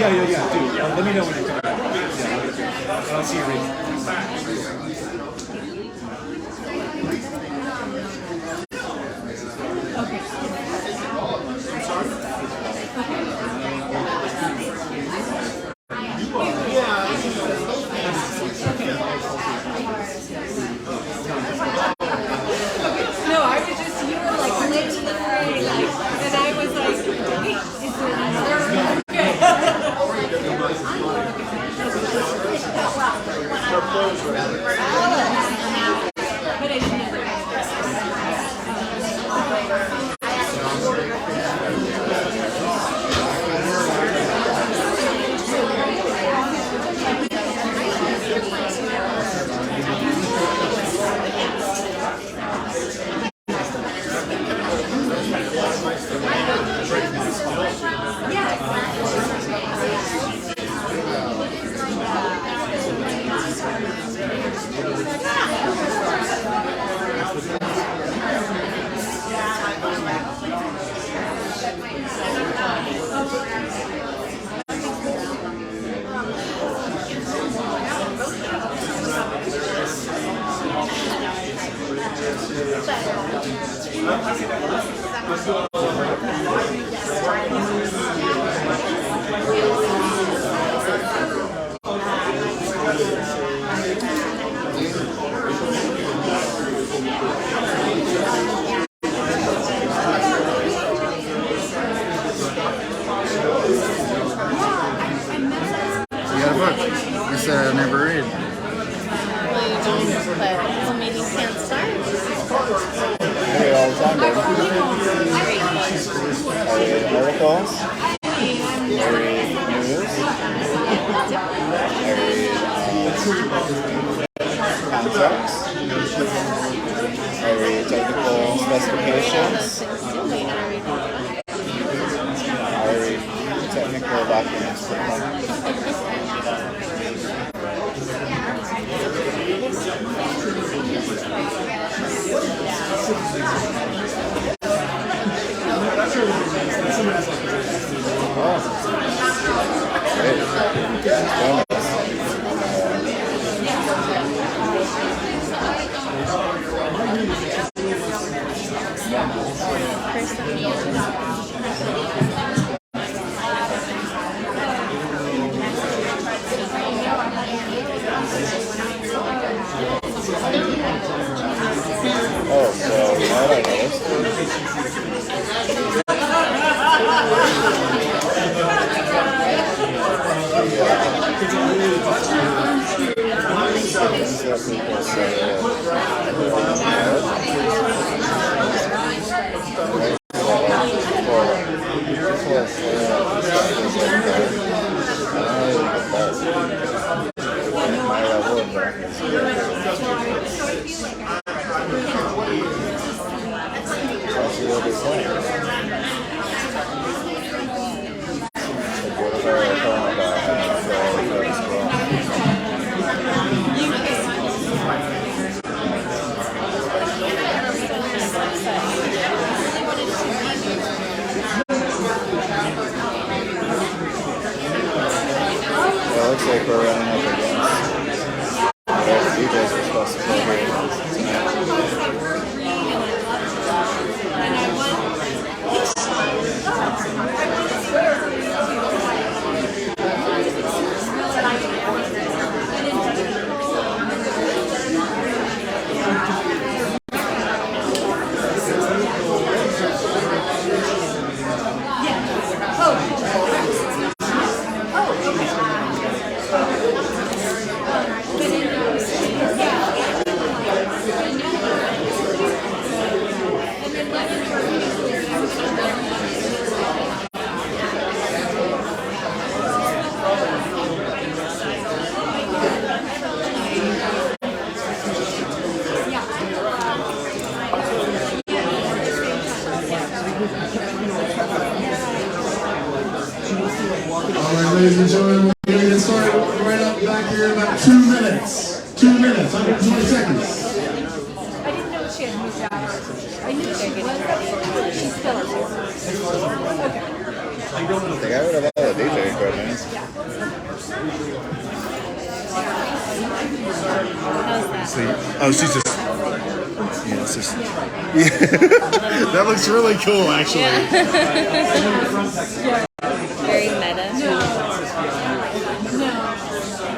Yeah, dude. Let me know when you're coming back. Yeah. I'll see you later. No, I was just, you were like late to the parade, like, and I was like, wait, is there but I didn't know. You got a book. It's a never read. Well, you don't, but the meeting can't start. I read all the time, baby. I read articles. I read news. I read contracts. I read technical specifications. I read technical documents for them. Oh, so I don't know this. Looks like we're running up against whatever DJs were supposed to play here tonight. All right, ladies and gentlemen, we're going to get started right up back here in about 2 minutes. 2 minutes, 120 seconds. I didn't know she had moved out. I knew she was, but she's still up here. They got rid of all the DJ equipment. How's that? Oh, she's just. Yeah, it's just. Yeah. That looks really cool, actually. Very meta. No.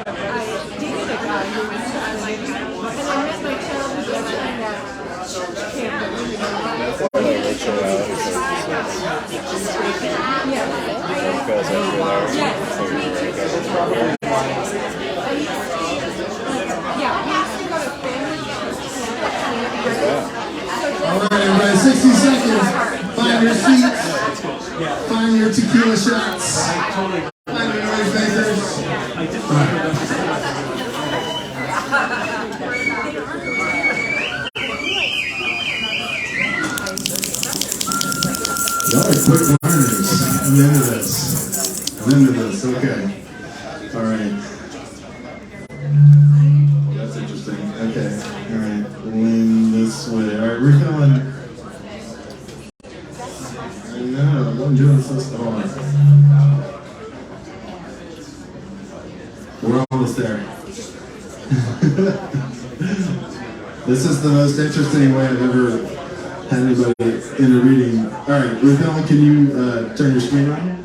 I dated a guy who was and I met my childhood best friend at church camp. All right, everybody, 60 seconds. Find your seats. Find your tequila shots. Find your noise makers. Y'all are quick learners. I'm into this. Okay. All right. Well, that's interesting. Okay. All right. Lean this way. All right. We're going. I know. I'm doing so hard. We're almost there. This is the most interesting way I've ever had anybody in a reading. All right, Ruth Ellen, can you turn your screen on?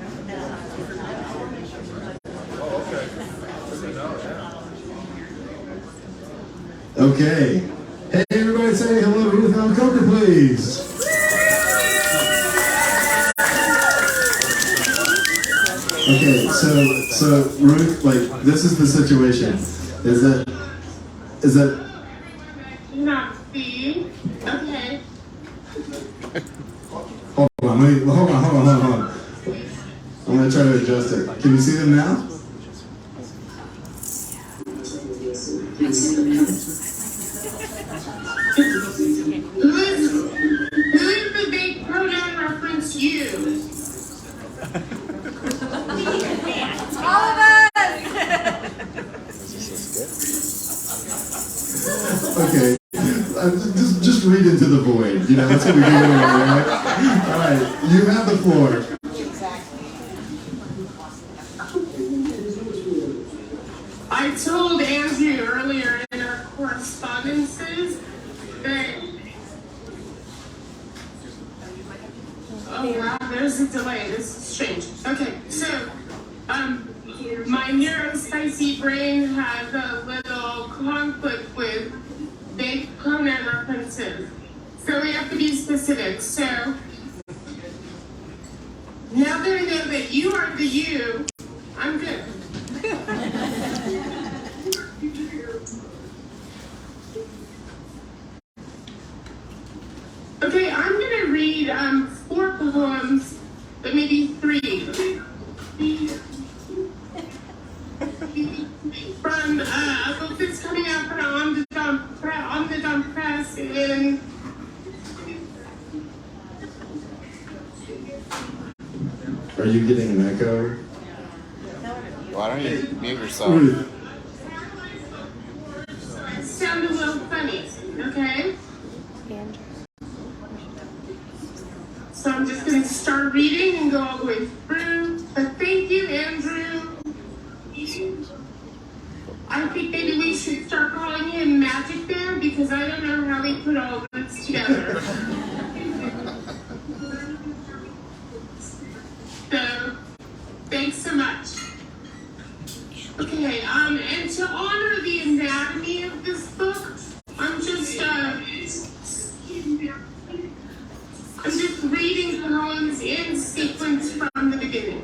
Okay. Hey, everybody, say hello to Ruth Ellen Coker, please. Okay, so Ruth, like, this is the situation. Is that Not see. Okay. hold on. I'm gonna try to adjust it. Can you see them now? Who is the big pronoun reference you? All of us! Okay. Just read into the void. You know, that's what we do anyway, right? All right. You have the floor. I told Andrew earlier in our correspondences that. Oh wow, there's a delay. This is strange. Okay, so my neurospicy brain has a little conflict with big pronoun references. So we have to be specific. So now that I know that you are the you, I'm good. Okay, I'm gonna read 4 poems, but maybe 3. From a book that's coming out from on the Dom Press in. Are you getting an echo? Why don't you mute yourself? Ruth. Sound a little funny, okay? So I'm just going to start reading and go all the way through. But thank you, Andrew. I think maybe we should start calling him Magic Man because I don't know how he put all this together. So, thanks so much. Okay, and to honor the anatomy of this book, I'm just reading poems in sequence from the beginning.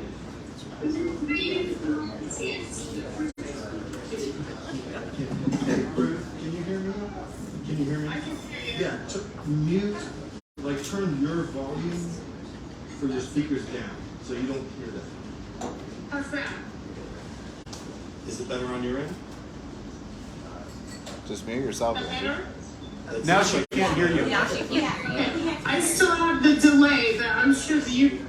Hey, Ruth, can you hear me? Can you hear me? I can hear you. Yeah, mute, like turn your volume for your speakers down so you don't hear that. How's that? Is it better on your end? Just mute yourself. Better? Now she can't hear you. Okay. I still have the delay that I'm you.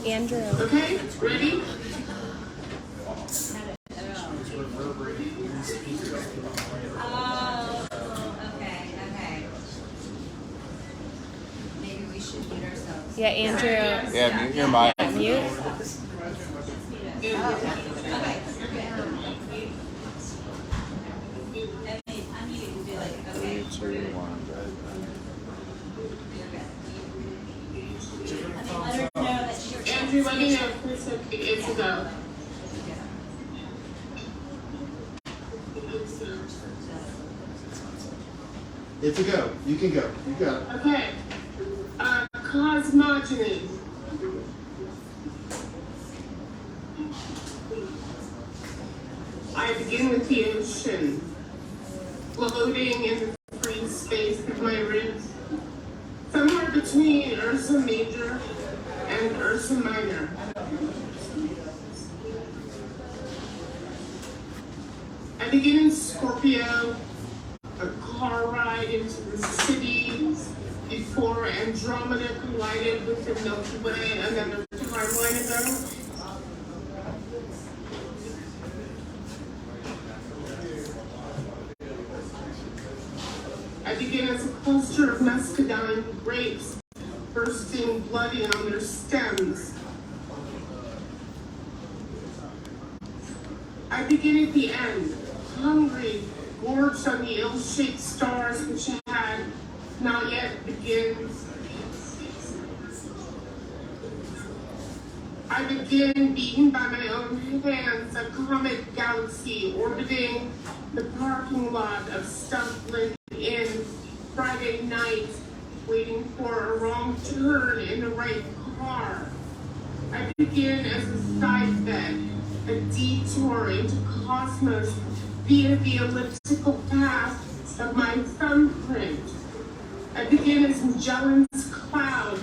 Andrew. Okay, ready? Oh, okay. Maybe we should mute ourselves. Yeah, Andrew. Yeah, mute your mic. Mute. Okay. I mean, it would be like, okay. 3, 2, 1. Let her know that she's. Andrew, let me know if it's a go. It's a go. You can go. You got it. Okay. Cosmogony. I begin with the ocean, floating in the free space of my ribs, somewhere between Ursa Major and Ursa Minor. I begin in Scorpio, a car ride into the city before Andromeda collided with the Milky Way another timeline ago. I begin as a cluster of muscadine grapes bursting bloody on their stems. I begin at the end, hungry, gorged on the ill-shaped stars which had not yet begun. I begin beaten by my own hands, a comet galaxy orbiting the parking lot of stuff Lynn Inn Friday night, waiting for a wrong turn in the right car. I begin as a side bet, a detour into cosmos via the elliptical path of my thumbprint. I begin as Magellan's cloud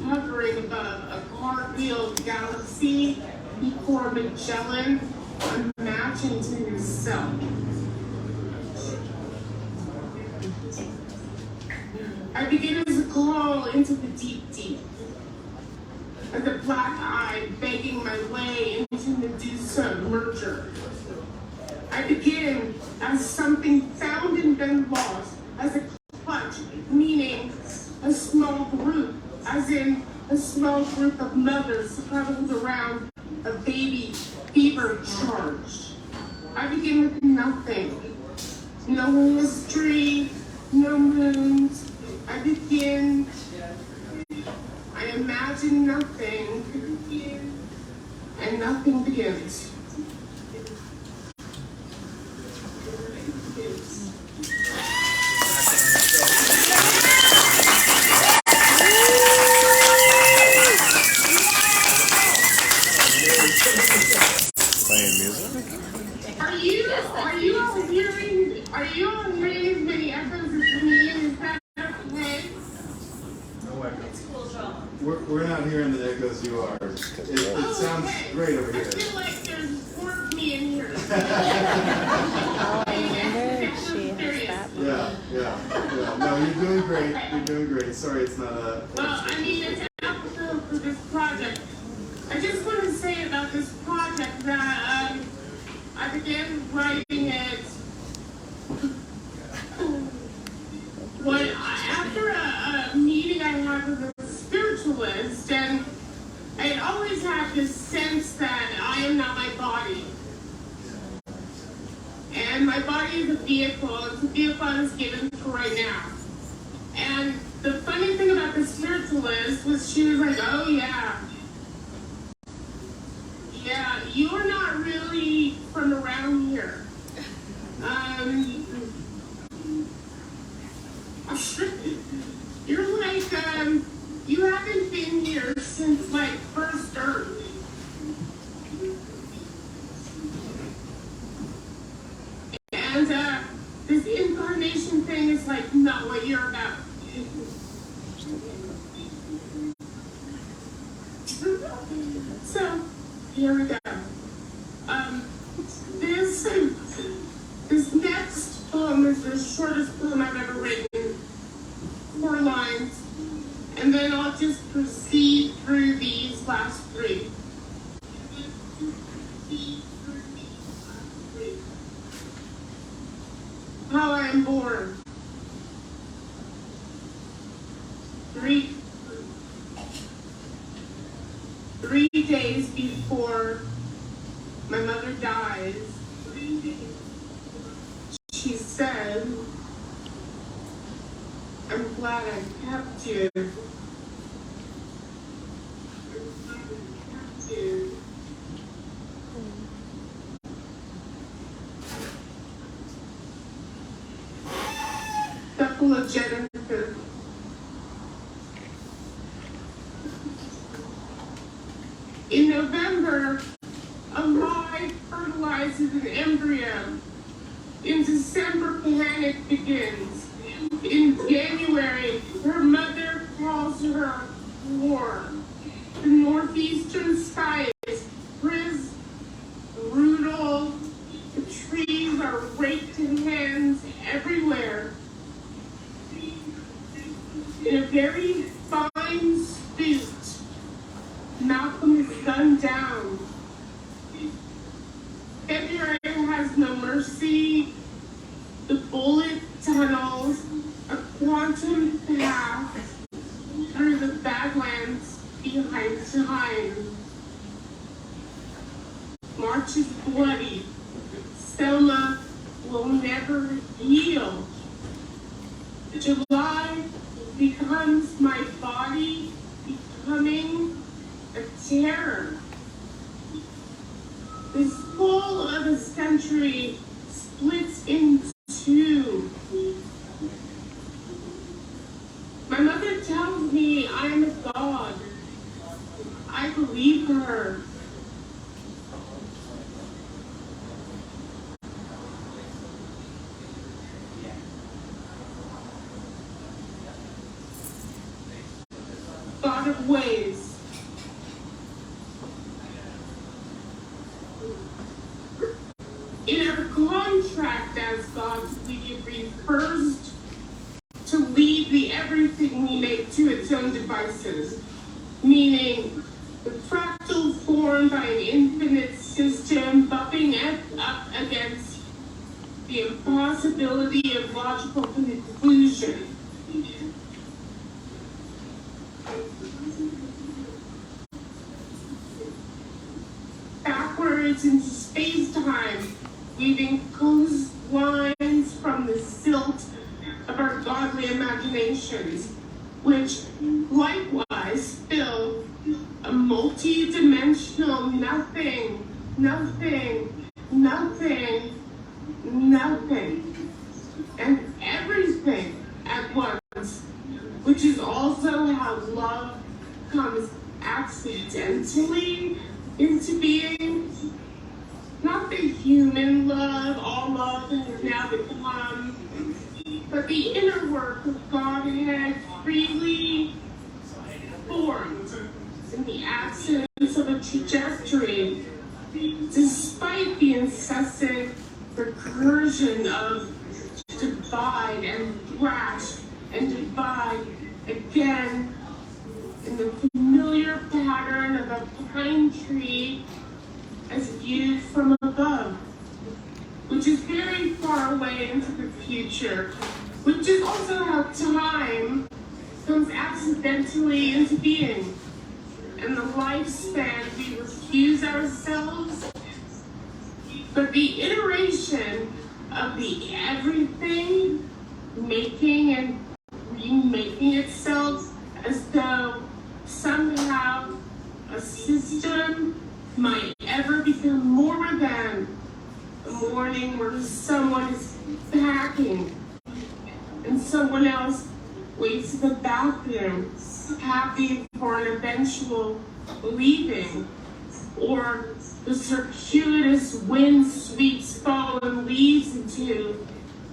hovering above a cartwheeled galaxy before Magellan imagined himself. I begin as a call into the deep deep, as a black eye begging my way into Medusa merger. I begin as something found and then lost, as a clutch, meaning a small group, as in a small group of mothers huddled around a baby fever charged. I begin with nothing, no history, no moons. I begin, I imagine nothing, and nothing begins. Playing music? Are you all hearing as many echoes as me? Is that okay? No echo. We're not hearing the echoes you are. It sounds Okay. great over here. I feel like there's more of me in here. Oh, I wonder if she has that. Yeah. No, you're doing great. You're doing great. Sorry, it's not a. Well, I mean, it's an outfill for this project. I just want to say about this project that I began writing it after a meeting I had with a spiritualist, and I always had this sense that I am not my body. And my body is a vehicle. It's a vehicle I was given for right now. And the funny thing about the spiritualist was she was like, oh yeah, you're not really from around here. You're like, you haven't been here since like first Earth. And this incarnation thing is like not what you're about. So, here we go. This next poem is the shortest poem I've ever written. I'm born. 3 days before my mother dies, she said, I'm glad I kept you. Jamboree-Denver. In November, a live fertilizes an embryo. In December, panic begins. In January, her mother calls her war. The northeastern sky is brutal. The trees are raked in hands everywhere. In a very fine suit, Malcolm is gunned down. February has no mercy. The bullet tunnels a quantum path through the Badlands behind time. March is bloody. Selma will never heal. July becomes my body becoming a terror. This whole of a century splits in two. My mother tells me I am a god. I believe her. God of ways. In our contract as God's, we refers to leave the everything we make to its own devices, meaning the fractal formed by an infinite system bumping up against the impossibility of logical conclusion. Backwards into space-time, weaving coastlines from the silt of our godly imaginations, which likewise fill a multi-dimensional nothing, and everything at once, which is also how love comes accidentally into being. Not the human love, all love has now become, but the inner work of Godhead freely formed in the absence of a trajectory, despite the incessant recursion of divide and thrash and divide again in the familiar pattern of a pine tree as viewed from above, which is very far away into the future, which is also how time comes accidentally into being, and the lifespan we refuse ourselves, but the iteration of the everything making and remaking itself as though somehow a system might ever become more than a morning where someone is packing and someone else waits in the bathroom, happy for an eventual leaving, or the circuitous wind sweeps fallen leaves into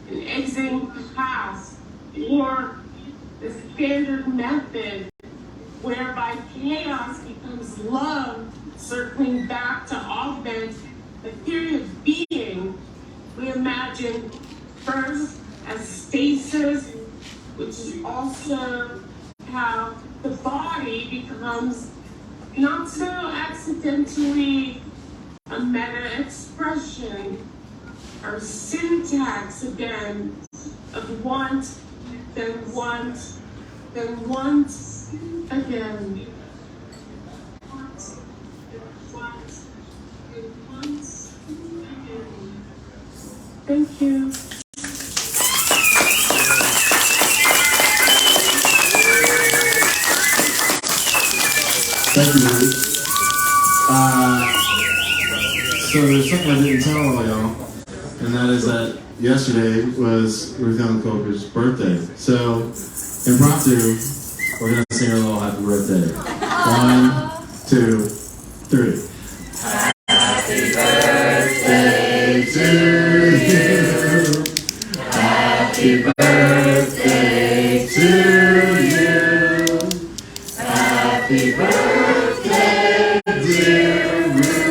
an exiting path, or the standard method whereby chaos becomes love, circling back to augment the theory of being. We imagine first as stasis, which is also how the body becomes not so accidentally a meta expression, or syntax again, of want, then want, then want again. Want, want, want again. Thank you. Thank you, Ruth. So there's something I didn't tell all y'all, and that is that yesterday was Ruth Ellen Coker's birthday. So, impromptu, we're gonna sing her a little happy birthday. 1, 2, 3. Happy birthday to you. Happy birthday to you. Happy birthday, dear Ruth.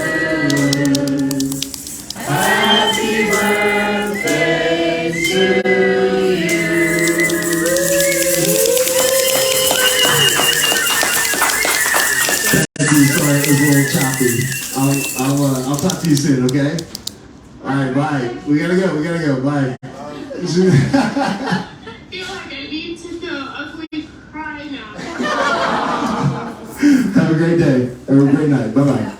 Happy birthday to you. Thank you. Sorry, it was a little choppy. I'll talk to you soon, okay? All right, bye. We gotta go. Bye. I feel like I need to go ugly cry now. Have a great day. Have a great night. Bye-bye.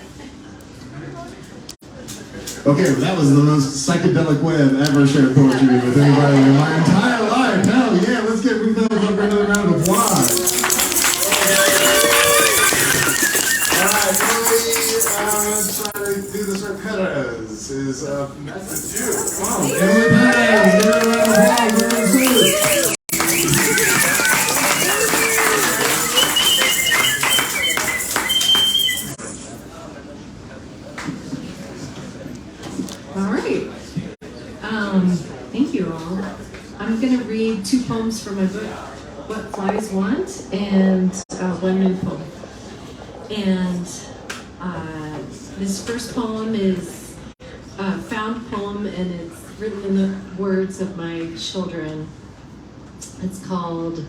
Okay, well, that was the most psychedelic way I've ever shared poetry with anybody in my entire life. Hell yeah, let's get Ruth Ellen Coker another round of applause. All right, Emily, try to do this right. Perez is that's you. Come on, Emily Perez, give her a round of applause. We're gonna see it. All right. Thank you all. I'm going to read 2 poems from my book, What Flies Want, and one new poem. And this first poem is a found poem, and it's written in the words of my children. It's called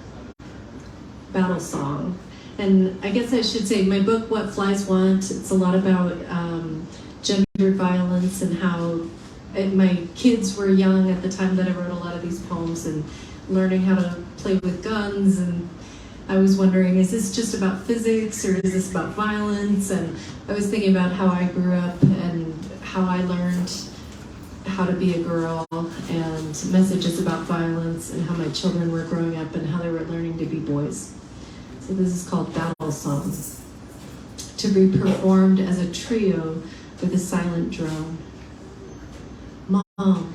Battle Song. And I guess I should say my book, What Flies Want, it's a lot about gendered violence and how my kids were young at the time that I wrote a lot of these poems and learning how to play with guns, and I was wondering, is this just about physics or is this about violence? And I was thinking about how I grew up and how I learned how to be a girl, and messages about violence, and how my children were growing up and how they were learning to be boys. So this is called Battle Song, to be performed as a trio with a silent drone. Mom,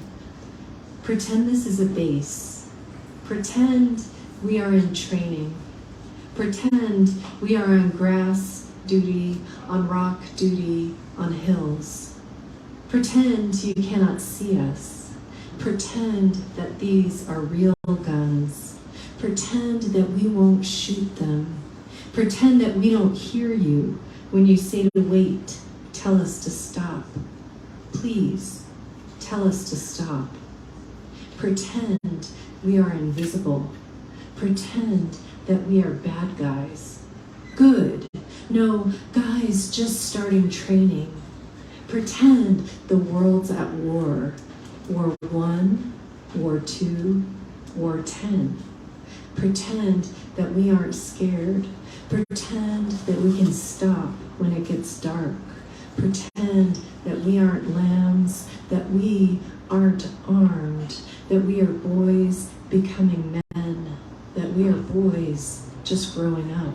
pretend this is a base. Pretend we are in training. Pretend we are on grass duty, on rock duty, on hills. Pretend you cannot see us. Pretend that these are real guns. Pretend that we won't shoot them. Pretend that we don't hear you when you say to wait, tell us to stop. Please, tell us to stop. Pretend we are invisible. Pretend that we are bad guys. Good. No, guys just starting training. Pretend the world's at war. War 1, War 2, War 10. Pretend that we aren't scared. Pretend that we can stop when it gets dark. Pretend that we aren't lambs, that we aren't armed, that we are boys becoming men, that we are boys just growing up.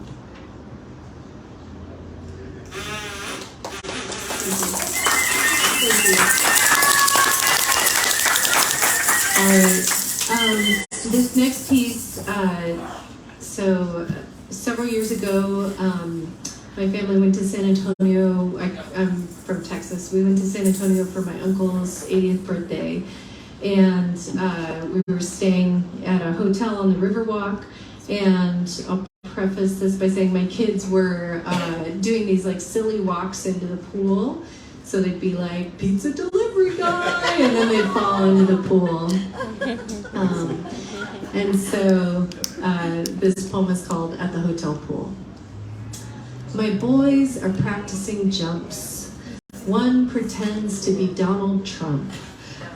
All right. This next piece, several years ago, my family went to San Antonio. I'm from Texas. We went to San Antonio for my uncle's 80th birthday. And we were staying at a hotel on the Riverwalk. And I'll preface this by saying my kids were doing these like silly walks into the pool. So they'd be like, pizza delivery guy, and then they'd fall into the pool. And so this poem is called At the Hotel Pool. My boys are practicing jumps. One pretends to be Donald Trump.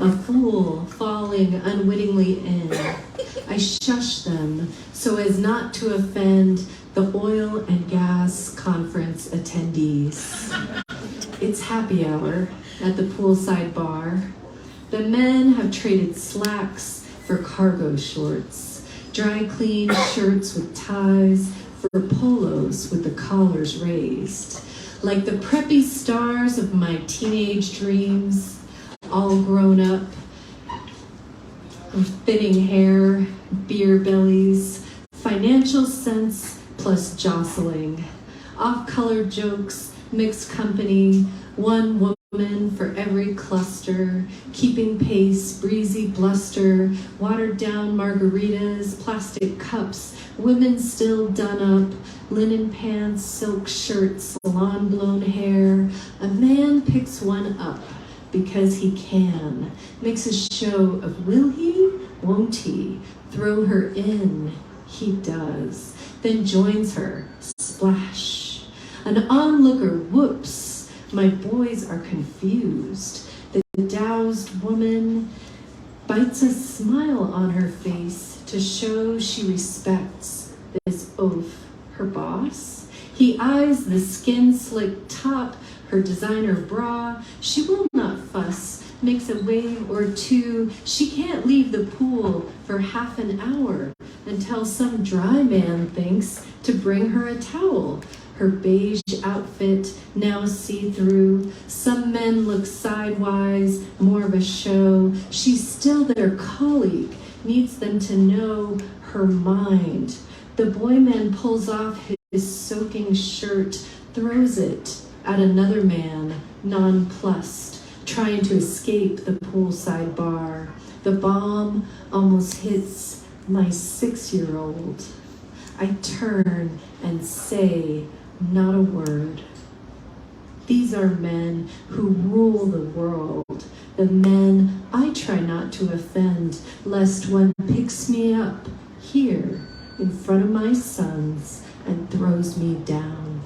a fool falling unwittingly in. I shush them so as not to offend the oil and gas conference attendees. It's happy hour at the poolside bar. The men have traded slacks for cargo shorts, dry clean shirts with ties for polos with the collars raised. Like the preppy stars of my teenage dreams, all grown up, with thinning hair, beer bellies, financial sense plus jostling, off-color jokes, mixed company, one woman for every cluster, keeping pace, breezy bluster, watered down margaritas, plastic cups, women still done up, linen pants, silk shirts, salon-blown hair. A man picks one up because he can, makes a show of will he, won't he, throw her in, he does, then joins her, splash. An onlooker whoops, my boys are confused. The doused woman bites a smile on her face to show she respects this oaf, her boss. He eyes the skin-slick top, her designer bra. She will not fuss, makes a wave or two. She can't leave the pool for half an hour until some dry man thinks to bring her a towel. Her beige outfit now see-through. Some men look sidewise, more of a show. She's still their colleague, needs them to know her mind. The boy man pulls off his soaking shirt, throws it at another man, nonplussed, trying to escape the poolside bar. The bomb almost hits my 6-year-old. I turn and say not a word. These are men who rule the world, the men I try not to offend, lest one picks me up here in front of my sons and throws me down.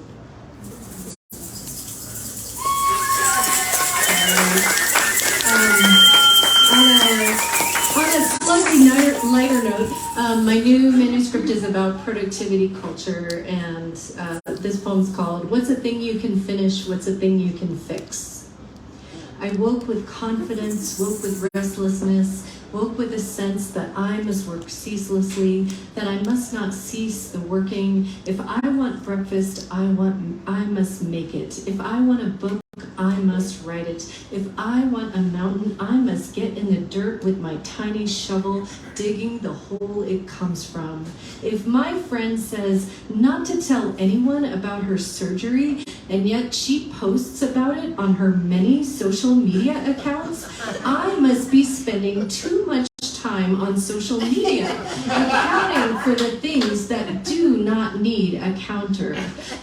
On a slightly lighter note, my new manuscript is about productivity culture, and this poem's called What's a Thing You Can Finish, What's a Thing You Can Fix? I woke with confidence, woke with restlessness, woke with a sense that I must work ceaselessly, that I must not cease the working. If I want breakfast, I must make it. If I want a book, I must write it. If I want a mountain, I must get in the dirt with my tiny shovel, digging the hole it comes from. If my friend says not to tell anyone about her surgery, and yet she posts about it on her many social media accounts, I must be spending too much time on social media, accounting for the things that do not need a counter.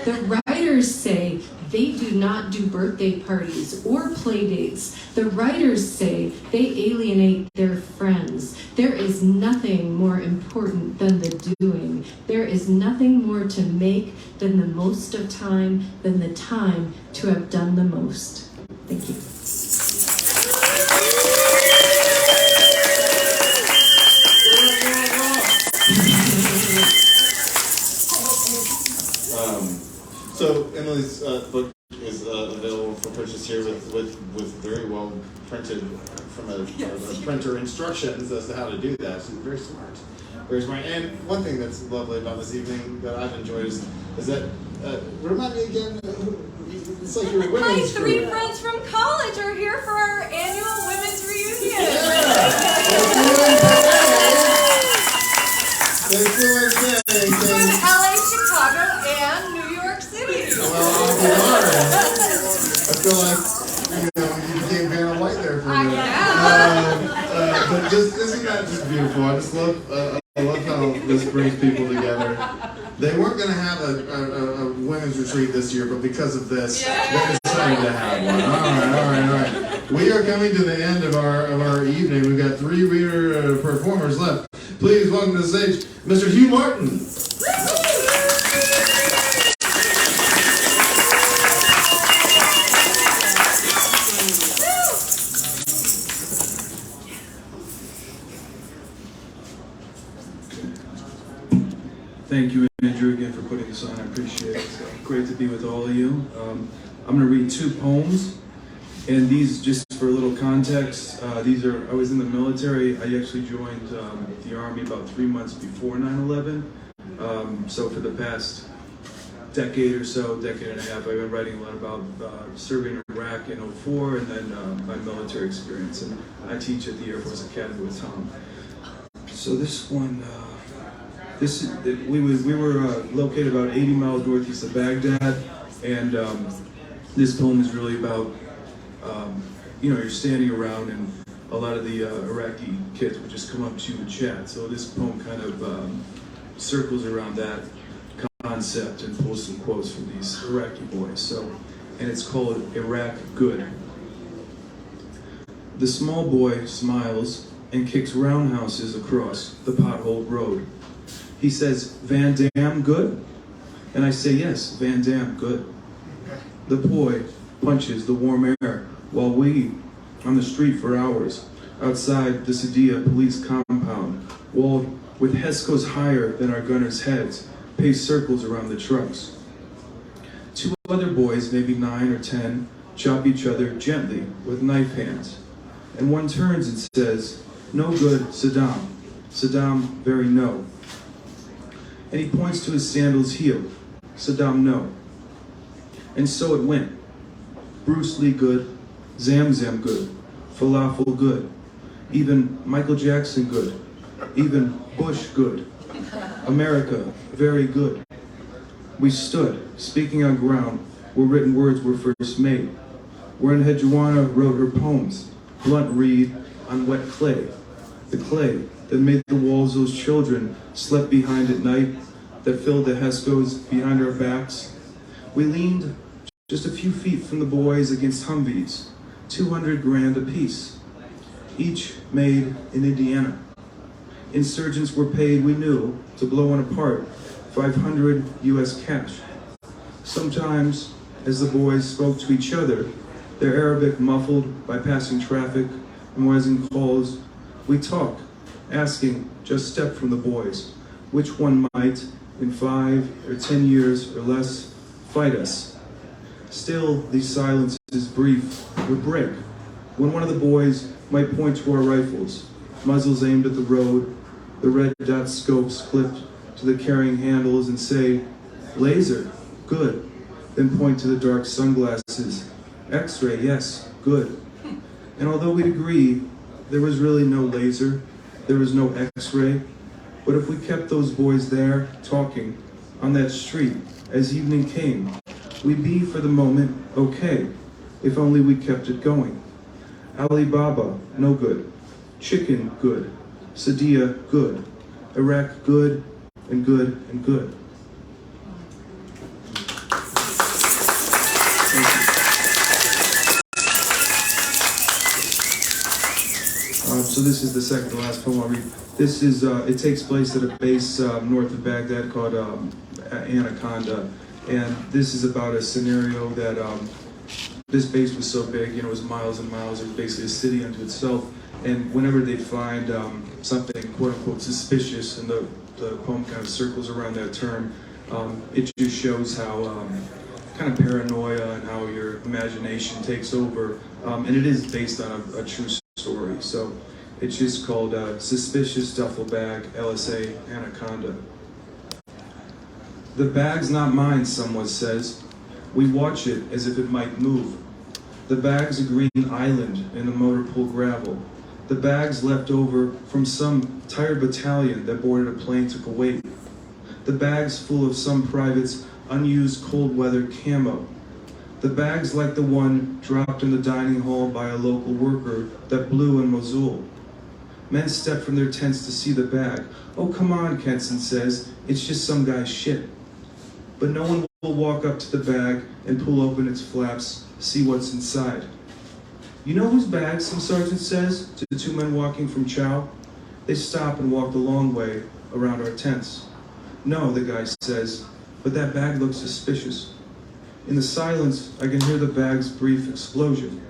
The writers say they do not do birthday parties or play dates. The writers say they alienate their friends. There is nothing more important than the doing. There is nothing more to make than the most of time, than the time to have done the most. Thank you. So Emily's book is available for purchase here with very well printed from a printer instructions as to how to do that. She's very smart, very smart. And one thing that's lovely about this evening that I've enjoyed is that remind me again. It's like your women's My three group. friends from college are here for our annual women's reunion. From LA, Chicago, and New York City. I feel like you became Vanna White there for a minute. But just isn't that just beautiful? I just love I love how this brings people together. They weren't going to have a women's retreat this year, but because of this, they decided to have one. All right. We are coming to the end of our evening. We've got 3 reader performers left. Please welcome to the stage, Mr. Hugh Martin. Thank you, Andrew, again for putting this on. I appreciate it. It's great to be with all of you. I'm going to read 2 poems, and these, just for a little context, I was in the military. I actually joined the Army about 3 months before 9/11. So for the past decade or so, decade and a half, I've been writing a lot about serving in Iraq in '04, and then my military experience. And I teach at the Air Force Academy with Tom. So this one, we were located about 80 miles northeast of Baghdad, and this poem is really about, you're standing around and a lot of the Iraqi kids would just come up to you and chat. So this poem kind of circles around that concept and pulls some quotes from these Iraqi boys. And it's called Iraq Good. The small boy smiles and kicks roundhouses across the potholed road. He says, "Van Damme good?" And I say, "Yes, Van Damme good." The boy punches the warm air while we, on the street for hours, outside the Sadia police compound, walled with Hescos higher than our gunners' heads, pace circles around the trucks. 2 other boys, maybe 9 or 10, chop each other gently with knife hands. And one turns and says, "No good, Saddam. Saddam, very no." And he points to his sandal's heel. Saddam, no. And so it went. Bruce Lee good, Zam good, Falafel good, even Michael Jackson good, even Bush good, America very good. We stood, speaking on ground where written words were first made, where Joanna wrote her poems, blunt reed on wet clay, the clay that made the walls those children slept behind at night, that filled the Hescos behind our backs. We leaned just a few feet from the boys against Humvees, 200 grand apiece, each made in Indiana. Insurgents were paid, we knew, to blow one apart, 500 US cash. Sometimes, as the boys spoke to each other, their Arabic muffled by passing traffic and rising calls, we talk, asking, just step from the boys, which one might, in 5 or 10 years or less, fight us. Still, these silences brief would break, when one of the boys might point to our rifles, muzzles aimed at the road, the red dot scopes clipped to the carrying handles, and say, "Laser, good," then point to the dark sunglasses, "X-ray, yes, good." And although we'd agree there was really no laser, there was no X-ray, but if we kept those boys there, talking, on that street, as evening came, we'd be, for the moment, okay, if only we kept it going. Alibaba, no good. Chicken, good. Sadia, good. Iraq, good, and good, and good. So this is the second to last poem I'll read. This is, it takes place at a base north of Baghdad called Anaconda. And this is about a scenario that this base was so big, it was miles and miles. It was basically a city unto itself. And whenever they find something quote unquote suspicious, and the poem kind of circles around that term, it just shows how kind of paranoia and how your imagination takes over. And it is based on a true story. So it's just called Suspicious Duffel Bag, LSA, Anaconda. The bag's not mine, someone says. We watch it as if it might move. The bag's a green island in the motor pool gravel. The bag's left over from some tired battalion that boarded a plane to Kuwait. The bag's full of some private's unused cold weather camo. The bag's like the one dropped in the dining hall by a local worker that blew in Mosul. Men step from their tents to see the bag. "Oh, come on," Kenson says, "it's just some guy's shit." But no one will walk up to the bag and pull open its flaps, see what's inside. "You know whose bag?" some sergeant says to the 2 men walking from Chow. They stop and walk the long way around our tents. "No," the guy says, "but that bag looks suspicious." In the silence, I can hear the bag's brief explosion,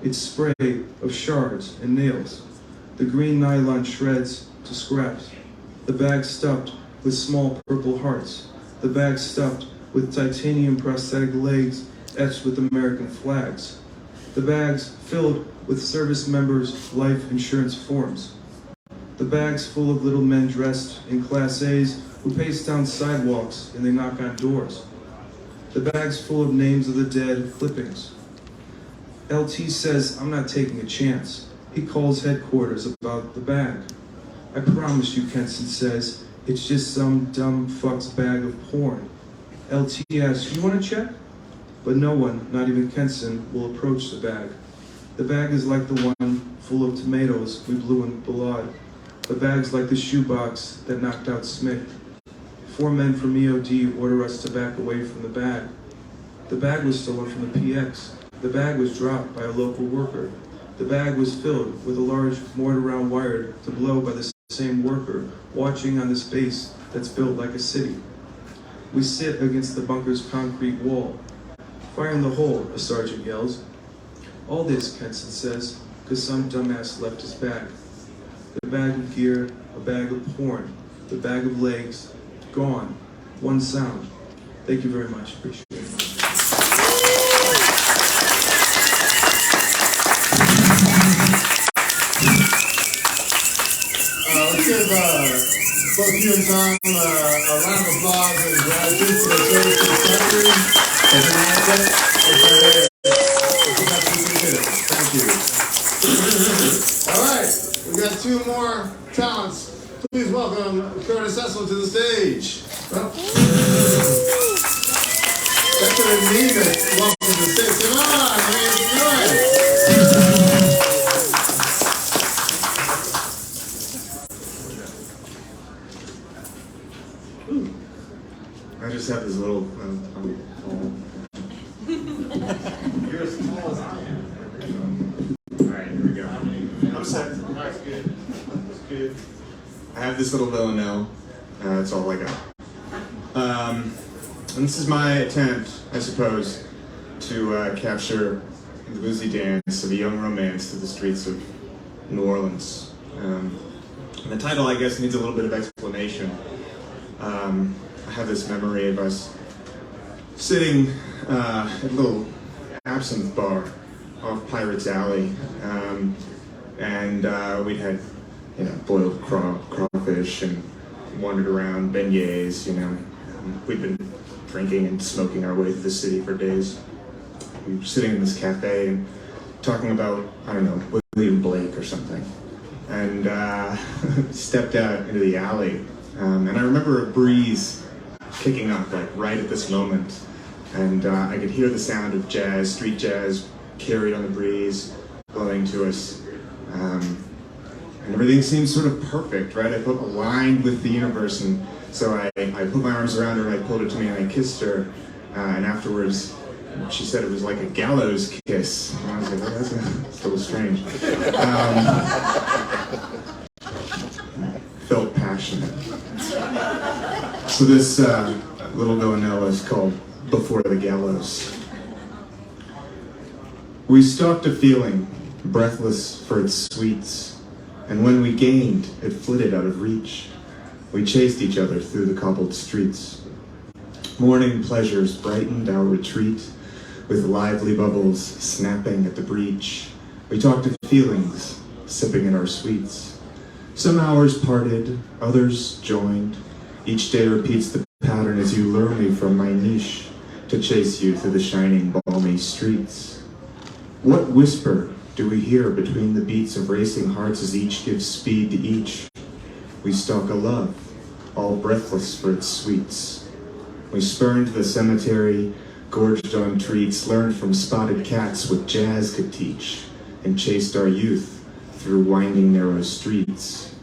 its spray of shards and nails. The green nylon shreds to scraps. The bag stuffed with small purple hearts, the bag stuffed with titanium prosthetic legs etched with American flags, the bags filled with service members' life insurance forms, the bags full of little men dressed in Class A's who pace down sidewalks and they knock on doors, the bags full of names of the dead clippings. LT says I'm not taking a chance. He calls headquarters about the bag. I promise you, Kenson says, it's just some dumb fuck's bag of porn. LT asks, you want to check? But no one, not even Kenson, will approach the bag. The bag is like the one full of tomatoes we blew in Ballad. The bag's like the shoebox that knocked out Smith. 4 men from EOD order us to back away from the bag. The bag was stolen from the PX. The bag was dropped by a local worker. The bag was filled with a large mortar round wired to blow by the same worker, watching on this base that's built like a city. We sit against the bunker's concrete wall. Fire in the hole, a sergeant yells. All this, Kenson says, because some dumbass left his bag. The bag of gear, a bag of porn, the bag of legs, gone. One sound. Thank you very much. Appreciate it. Let's give both you and Tom a round of applause and gratitude for their service to the country. Thank you. All right, we got 2 more talents. Please welcome Curtis Cecil to the stage. Well, that didn't mean it. Welcome to the stage. Come on, man, do it. I just have this little. You're as tall as I am. All right, here we go. I'm set. All right, good. That's good. I have this little villanelle. That's all I got. And this is my attempt, I suppose, to capture the boozy dance of a young romance through the streets of New Orleans. And the title, I guess, needs a little bit of explanation. I have this memory of us sitting at a little absinthe bar off Pirates Alley, and we'd had, boiled crawfish and wandered around beignets. We'd been drinking and smoking our way through the city for days. We were sitting in this cafe and talking about, I don't know, William Blake or something, and stepped out into the alley, and I remember a breeze kicking up like right at this moment, and I could hear the sound of jazz, street jazz, carried on the breeze, blowing to us, and everything seemed sort of perfect, right? I felt aligned with the universe, and so I put my arms around her and I pulled her to me and I kissed her, and afterwards she said it was like a gallows kiss, and I was like, oh, that's a little strange. Felt passionate. So this little villanelle is called Before the Gallows. We stalked a feeling, breathless for its sweets, and when we gained, it flitted out of reach. We chased each other through the cobbled streets. Morning pleasures brightened our retreat, with lively bubbles snapping at the breach. We talked of feelings, sipping at our sweets. Some hours parted, others joined. Each day repeats the pattern as you lure me from my niche to chase you through the shining, balmy streets. What whisper do we hear between the beats of racing hearts as each gives speed to each? We stalk a love, all breathless for its sweets. We spurned the cemetery, gorged on treats, learned from spotted cats what jazz could teach, and chased our youth through winding narrow streets.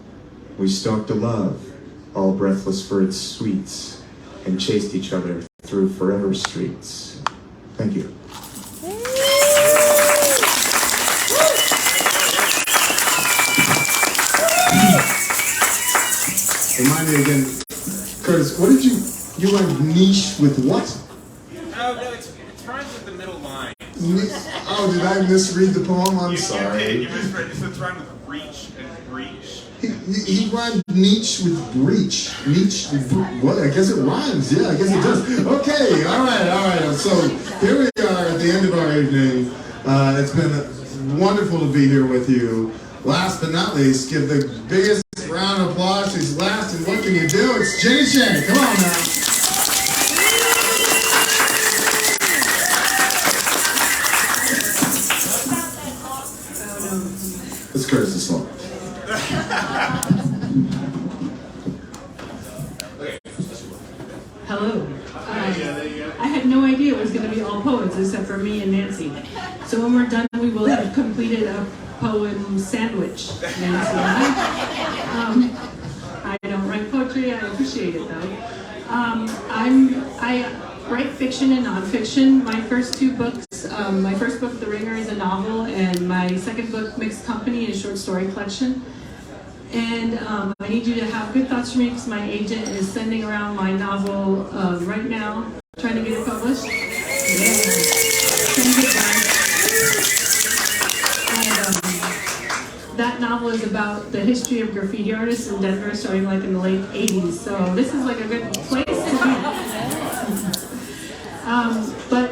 We stalked a love, all breathless for its sweets, and chased each other through forever streets. Thank you. Remind me again, Curtis, what did you went niche with what? Oh, no, it rhymes with the middle line. Oh, did I misread the poem? I'm sorry. You misread it. It's rhyme with reach and breach. He rhymed niche with breach. Niche, what? I guess it rhymes. Yeah, I guess it does. Okay, all right. So here we are at the end of our evening. It's been wonderful to be here with you. Last but not least, give the biggest round of applause. She's last, and what can you do? It's Jenny Shea. Come on now. It's Curtis's fault. Hello. I had no idea it was going to be all poets except for me and Nancy. So when we're done, we will have completed a poem sandwich, Nancy and I don't write poetry. I appreciate it though. I write fiction and nonfiction. My first two books, my first book, The Ringer, is a novel, and my second book, Mixed Company, is a short story collection. And I need you to have good thoughts for me because my agent is sending around my novel right now, trying to get it published. Yeah. Trying to get it done. And that novel is about the history of graffiti artists in Denver, starting like in the late 80s. So this is like a good place to be.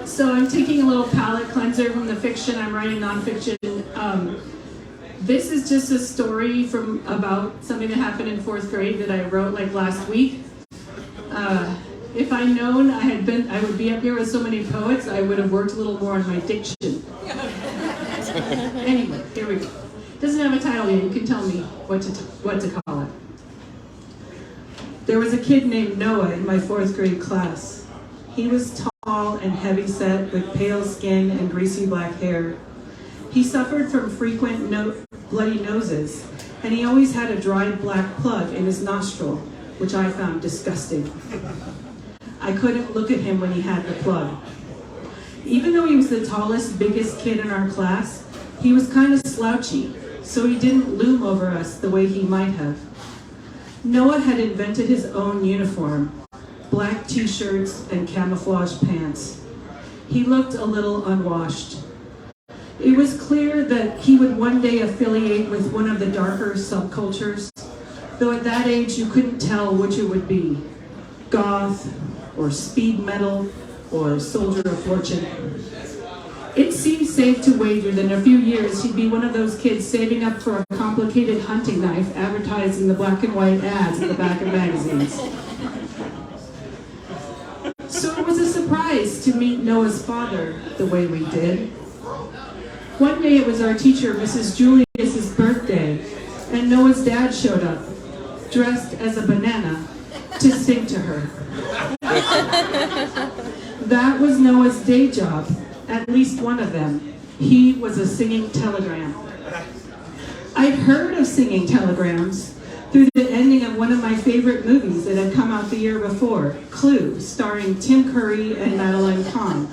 So I'm taking a little palate cleanser from the fiction. I'm writing nonfiction. This is just a story about something that happened in 4th grade that I wrote like last week. If I'd known I would be up here with so many poets, I would have worked a little more on my diction. Anyway, here we go. Doesn't have a title yet. You can tell me what to call it. There was a kid named Noah in my 4th grade class. He was tall and heavy-set with pale skin and greasy black hair. He suffered from frequent bloody noses, and he always had a dried black plug in his nostril, which I found disgusting. I couldn't look at him when he had the plug. Even though he was the tallest, biggest kid in our class, he was kind of slouchy, so he didn't loom over us the way he might have. Noah had invented his own uniform, black t-shirts and camouflage pants. He looked a little unwashed. It was clear that he would one day affiliate with one of the darker subcultures, though at that age you couldn't tell which it would be, goth, or speed metal, or soldier of fortune. It seemed safe to wager that in a few years he'd be one of those kids saving up for a complicated hunting knife advertised in the black and white ads at the back of magazines. So it was a surprise to meet Noah's father the way we did. One day it was our teacher, Mrs. Julius's birthday, and Noah's dad showed up, dressed as a banana, to sing to her. That was Noah's day job, at least one of them. He was a singing telegram. I'd heard of singing telegrams through the ending of one of my favorite movies that had come out the year before, Clue, starring Tim Curry and Madeline Kahn.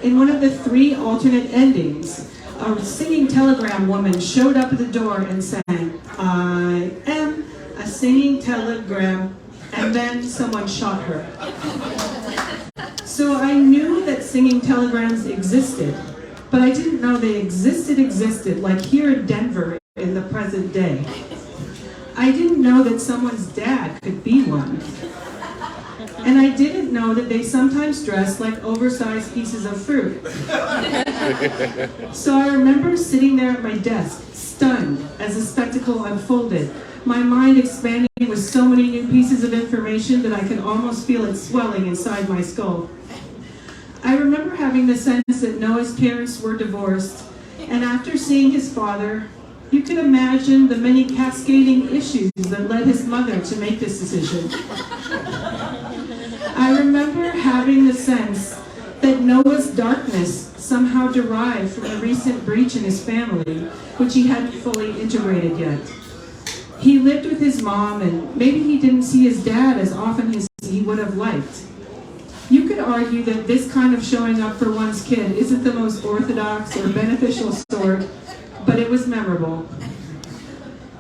In one of the 3 alternate endings, a singing telegram woman showed up at the door and sang, "I am a singing telegram," and then someone shot her. So I knew that singing telegrams existed, but I didn't know they existed like here in Denver in the present day. I didn't know that someone's dad could be one. And I didn't know that they sometimes dressed like oversized pieces of fruit. So I remember sitting there at my desk, stunned as the spectacle unfolded, my mind expanding with so many new pieces of information that I could almost feel it swelling inside my skull. I remember having the sense that Noah's parents were divorced, and after seeing his father, you could imagine the many cascading issues that led his mother to make this decision. I remember having the sense that Noah's darkness somehow derived from a recent breach in his family, which he hadn't fully integrated yet. He lived with his mom, and maybe he didn't see his dad as often as he would have liked. You could argue that this kind of showing up for one's kid isn't the most orthodox or beneficial sort, but it was memorable.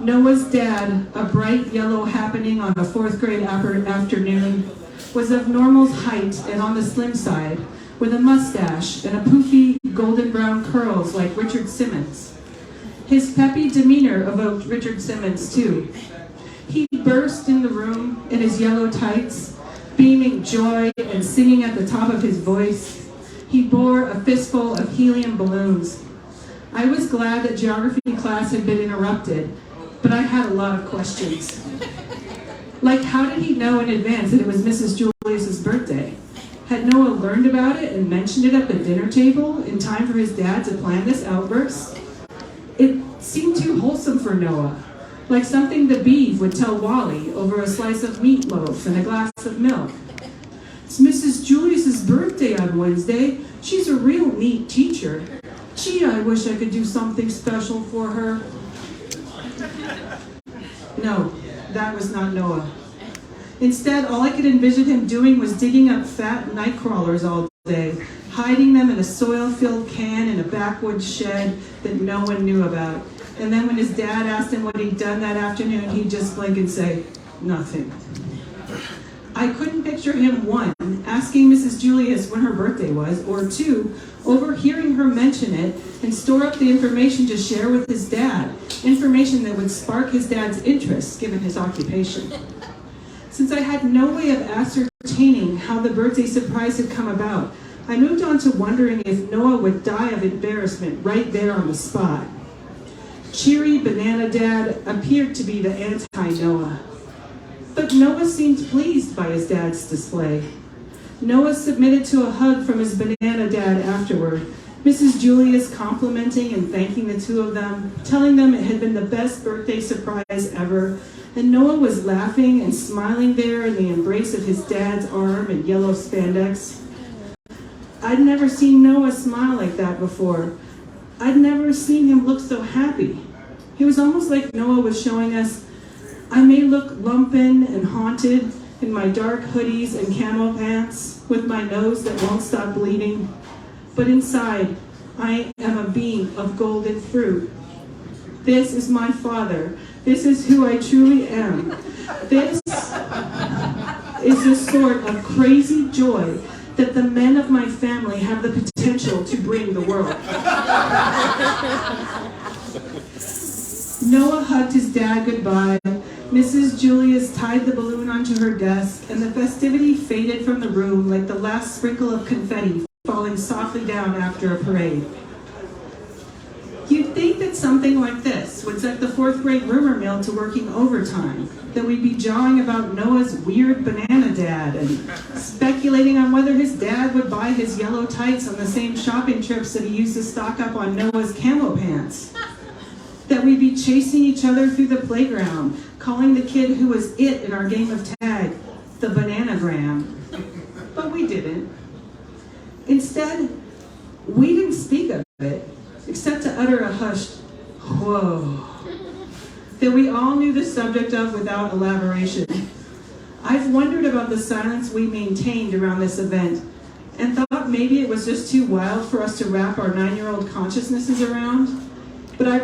Noah's dad, a bright yellow happening on a 4th grade afternoon, was of Normal's height and on the slim side, with a mustache and a poofy golden brown curls like Richard Simmons. His peppy demeanor evoked Richard Simmons, too. He burst in the room in his yellow tights, beaming joy and singing at the top of his voice. He bore a fistful of helium balloons. I was glad that geography class had been interrupted, but I had a lot of questions. Like, how did he know in advance that it was Mrs. Julius's birthday? Had Noah learned about it and mentioned it at the dinner table in time for his dad to plan this outburst? It seemed too wholesome for Noah, like something the beef would tell Wally over a slice of meatloaf and a glass of milk. It's Mrs. Julius's birthday on Wednesday. She's a real neat teacher. Gee, I wish I could do something special for her. No, that was not Noah. Instead, all I could envision him doing was digging up fat night crawlers all day, hiding them in a soil-filled can in a backwoods shed that no one knew about. And then when his dad asked him what he'd done that afternoon, he'd just blink and say, nothing. I couldn't picture him, one, asking Mrs. Julius when her birthday was, or two, overhearing her mention it and store up the information to share with his dad, information that would spark his dad's interest, given his occupation. Since I had no way of ascertaining how the birthday surprise had come about, I moved on to wondering if Noah would die of embarrassment right there on the spot. Cheery Banana Dad appeared to be the anti-Noah. But Noah seemed pleased by his dad's display. Noah submitted to a hug from his Banana Dad afterward, Mrs. Julius complimenting and thanking the two of them, telling them it had been the best birthday surprise ever, and Noah was laughing and smiling there in the embrace of his dad's arm in yellow spandex. I'd never seen Noah smile like that before. I'd never seen him look so happy. It was almost like Noah was showing us, I may look lumpen and haunted in my dark hoodies and camel pants with my nose that won't stop bleeding, but inside I am a beam of golden fruit. This is my father. This is who I truly am. This is the sort of crazy joy that the men of my family have the potential to bring the world. Noah hugged his dad goodbye. Mrs. Julius tied the balloon onto her desk, and the festivity faded from the room like the last sprinkle of confetti falling softly down after a parade. You'd think that something like this would set the fourth grade rumor mill to working overtime, that we'd be jawing about Noah's weird banana dad and speculating on whether his dad would buy his yellow tights on the same shopping trips that he used to stock up on Noah's camo pants. That we'd be chasing each other through the playground, calling the kid who was it in our game of tag the bananagram. But we didn't. Instead, we didn't speak of it, except to utter a hushed, whoa, that we all knew the subject of without elaboration. I've wondered about the silence we maintained around this event, and thought maybe it was just too wild for us to wrap our 9-year-old consciousnesses around. But what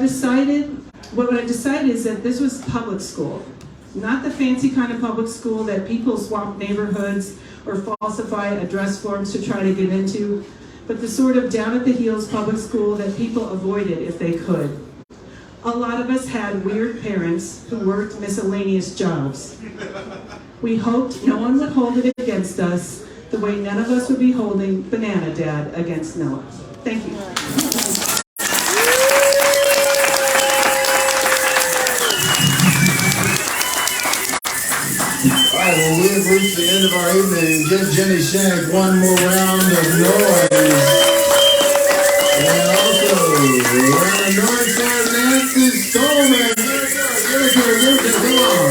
I've decided is that this was public school, not the fancy kind of public school that people swap neighborhoods or falsify address forms to try to get into, but the sort of down-at-the-heels public school that people avoided if they could. A lot of us had weird parents who worked miscellaneous jobs. We hoped no one would hold it against us the way none of us would be holding Banana Dad against Noah. Thank you. All right, well, we have reached the end of our evening. Give Jenny Shank one more round of noise. And also, round of noise for Nancy Stolman. Give it to her. Come on.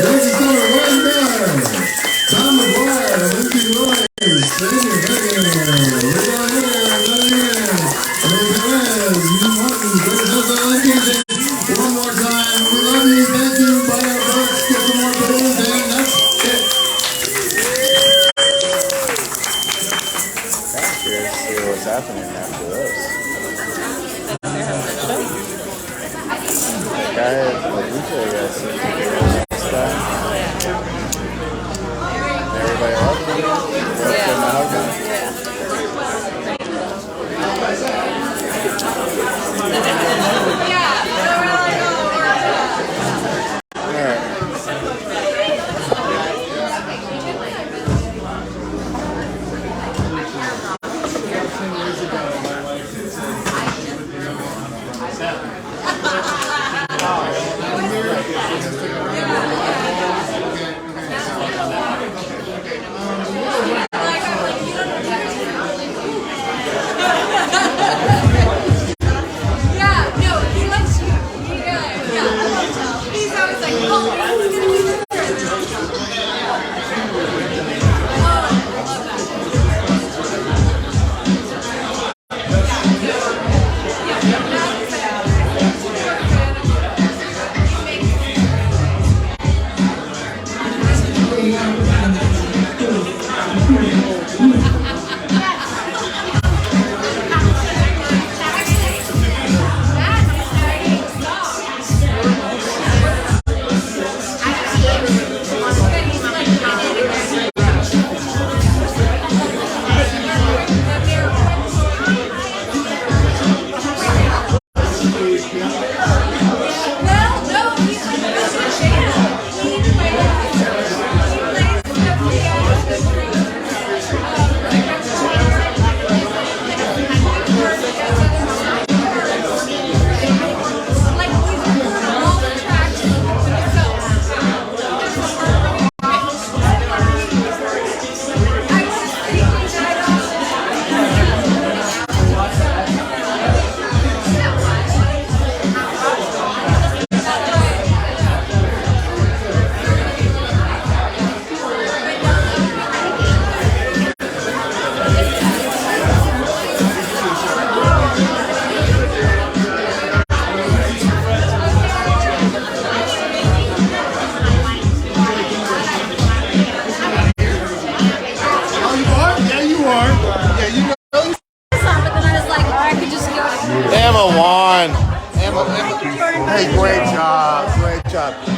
Nancy Stolman, well done. Tom McGuire, Lindsay Royce, Senior Megan, Rita Lynn, one more time. We love you. Thank you. Buy our books. Get some more balloons in. That's it.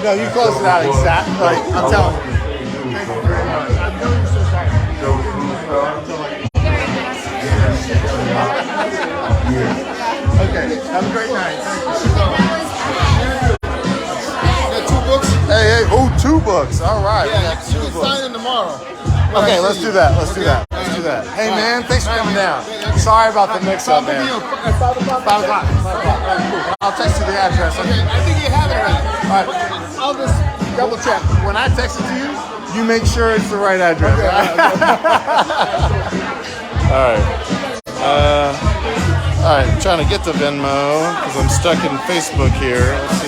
No, you closed it out exactly. Like, I'm telling you. Thank you very much. I'm doing so sorry. Okay, have a great night. Thank you. Hey, oh, 2 books. All right. Yeah, we got 2 books. sign in tomorrow. Okay, let's do that. Let's do that. Let's do that. Hey, man, thanks for coming down. Sorry about the mix-up, man. 5 o'clock. 5 o'clock. All right, cool. I'll text you the address. Okay, I think you have it already. All right, I'll just double check. When I text it to you, you make sure it's the right address. Okay. All right. All right, I'm trying to get to Venmo because I'm stuck in Facebook here. Let's see.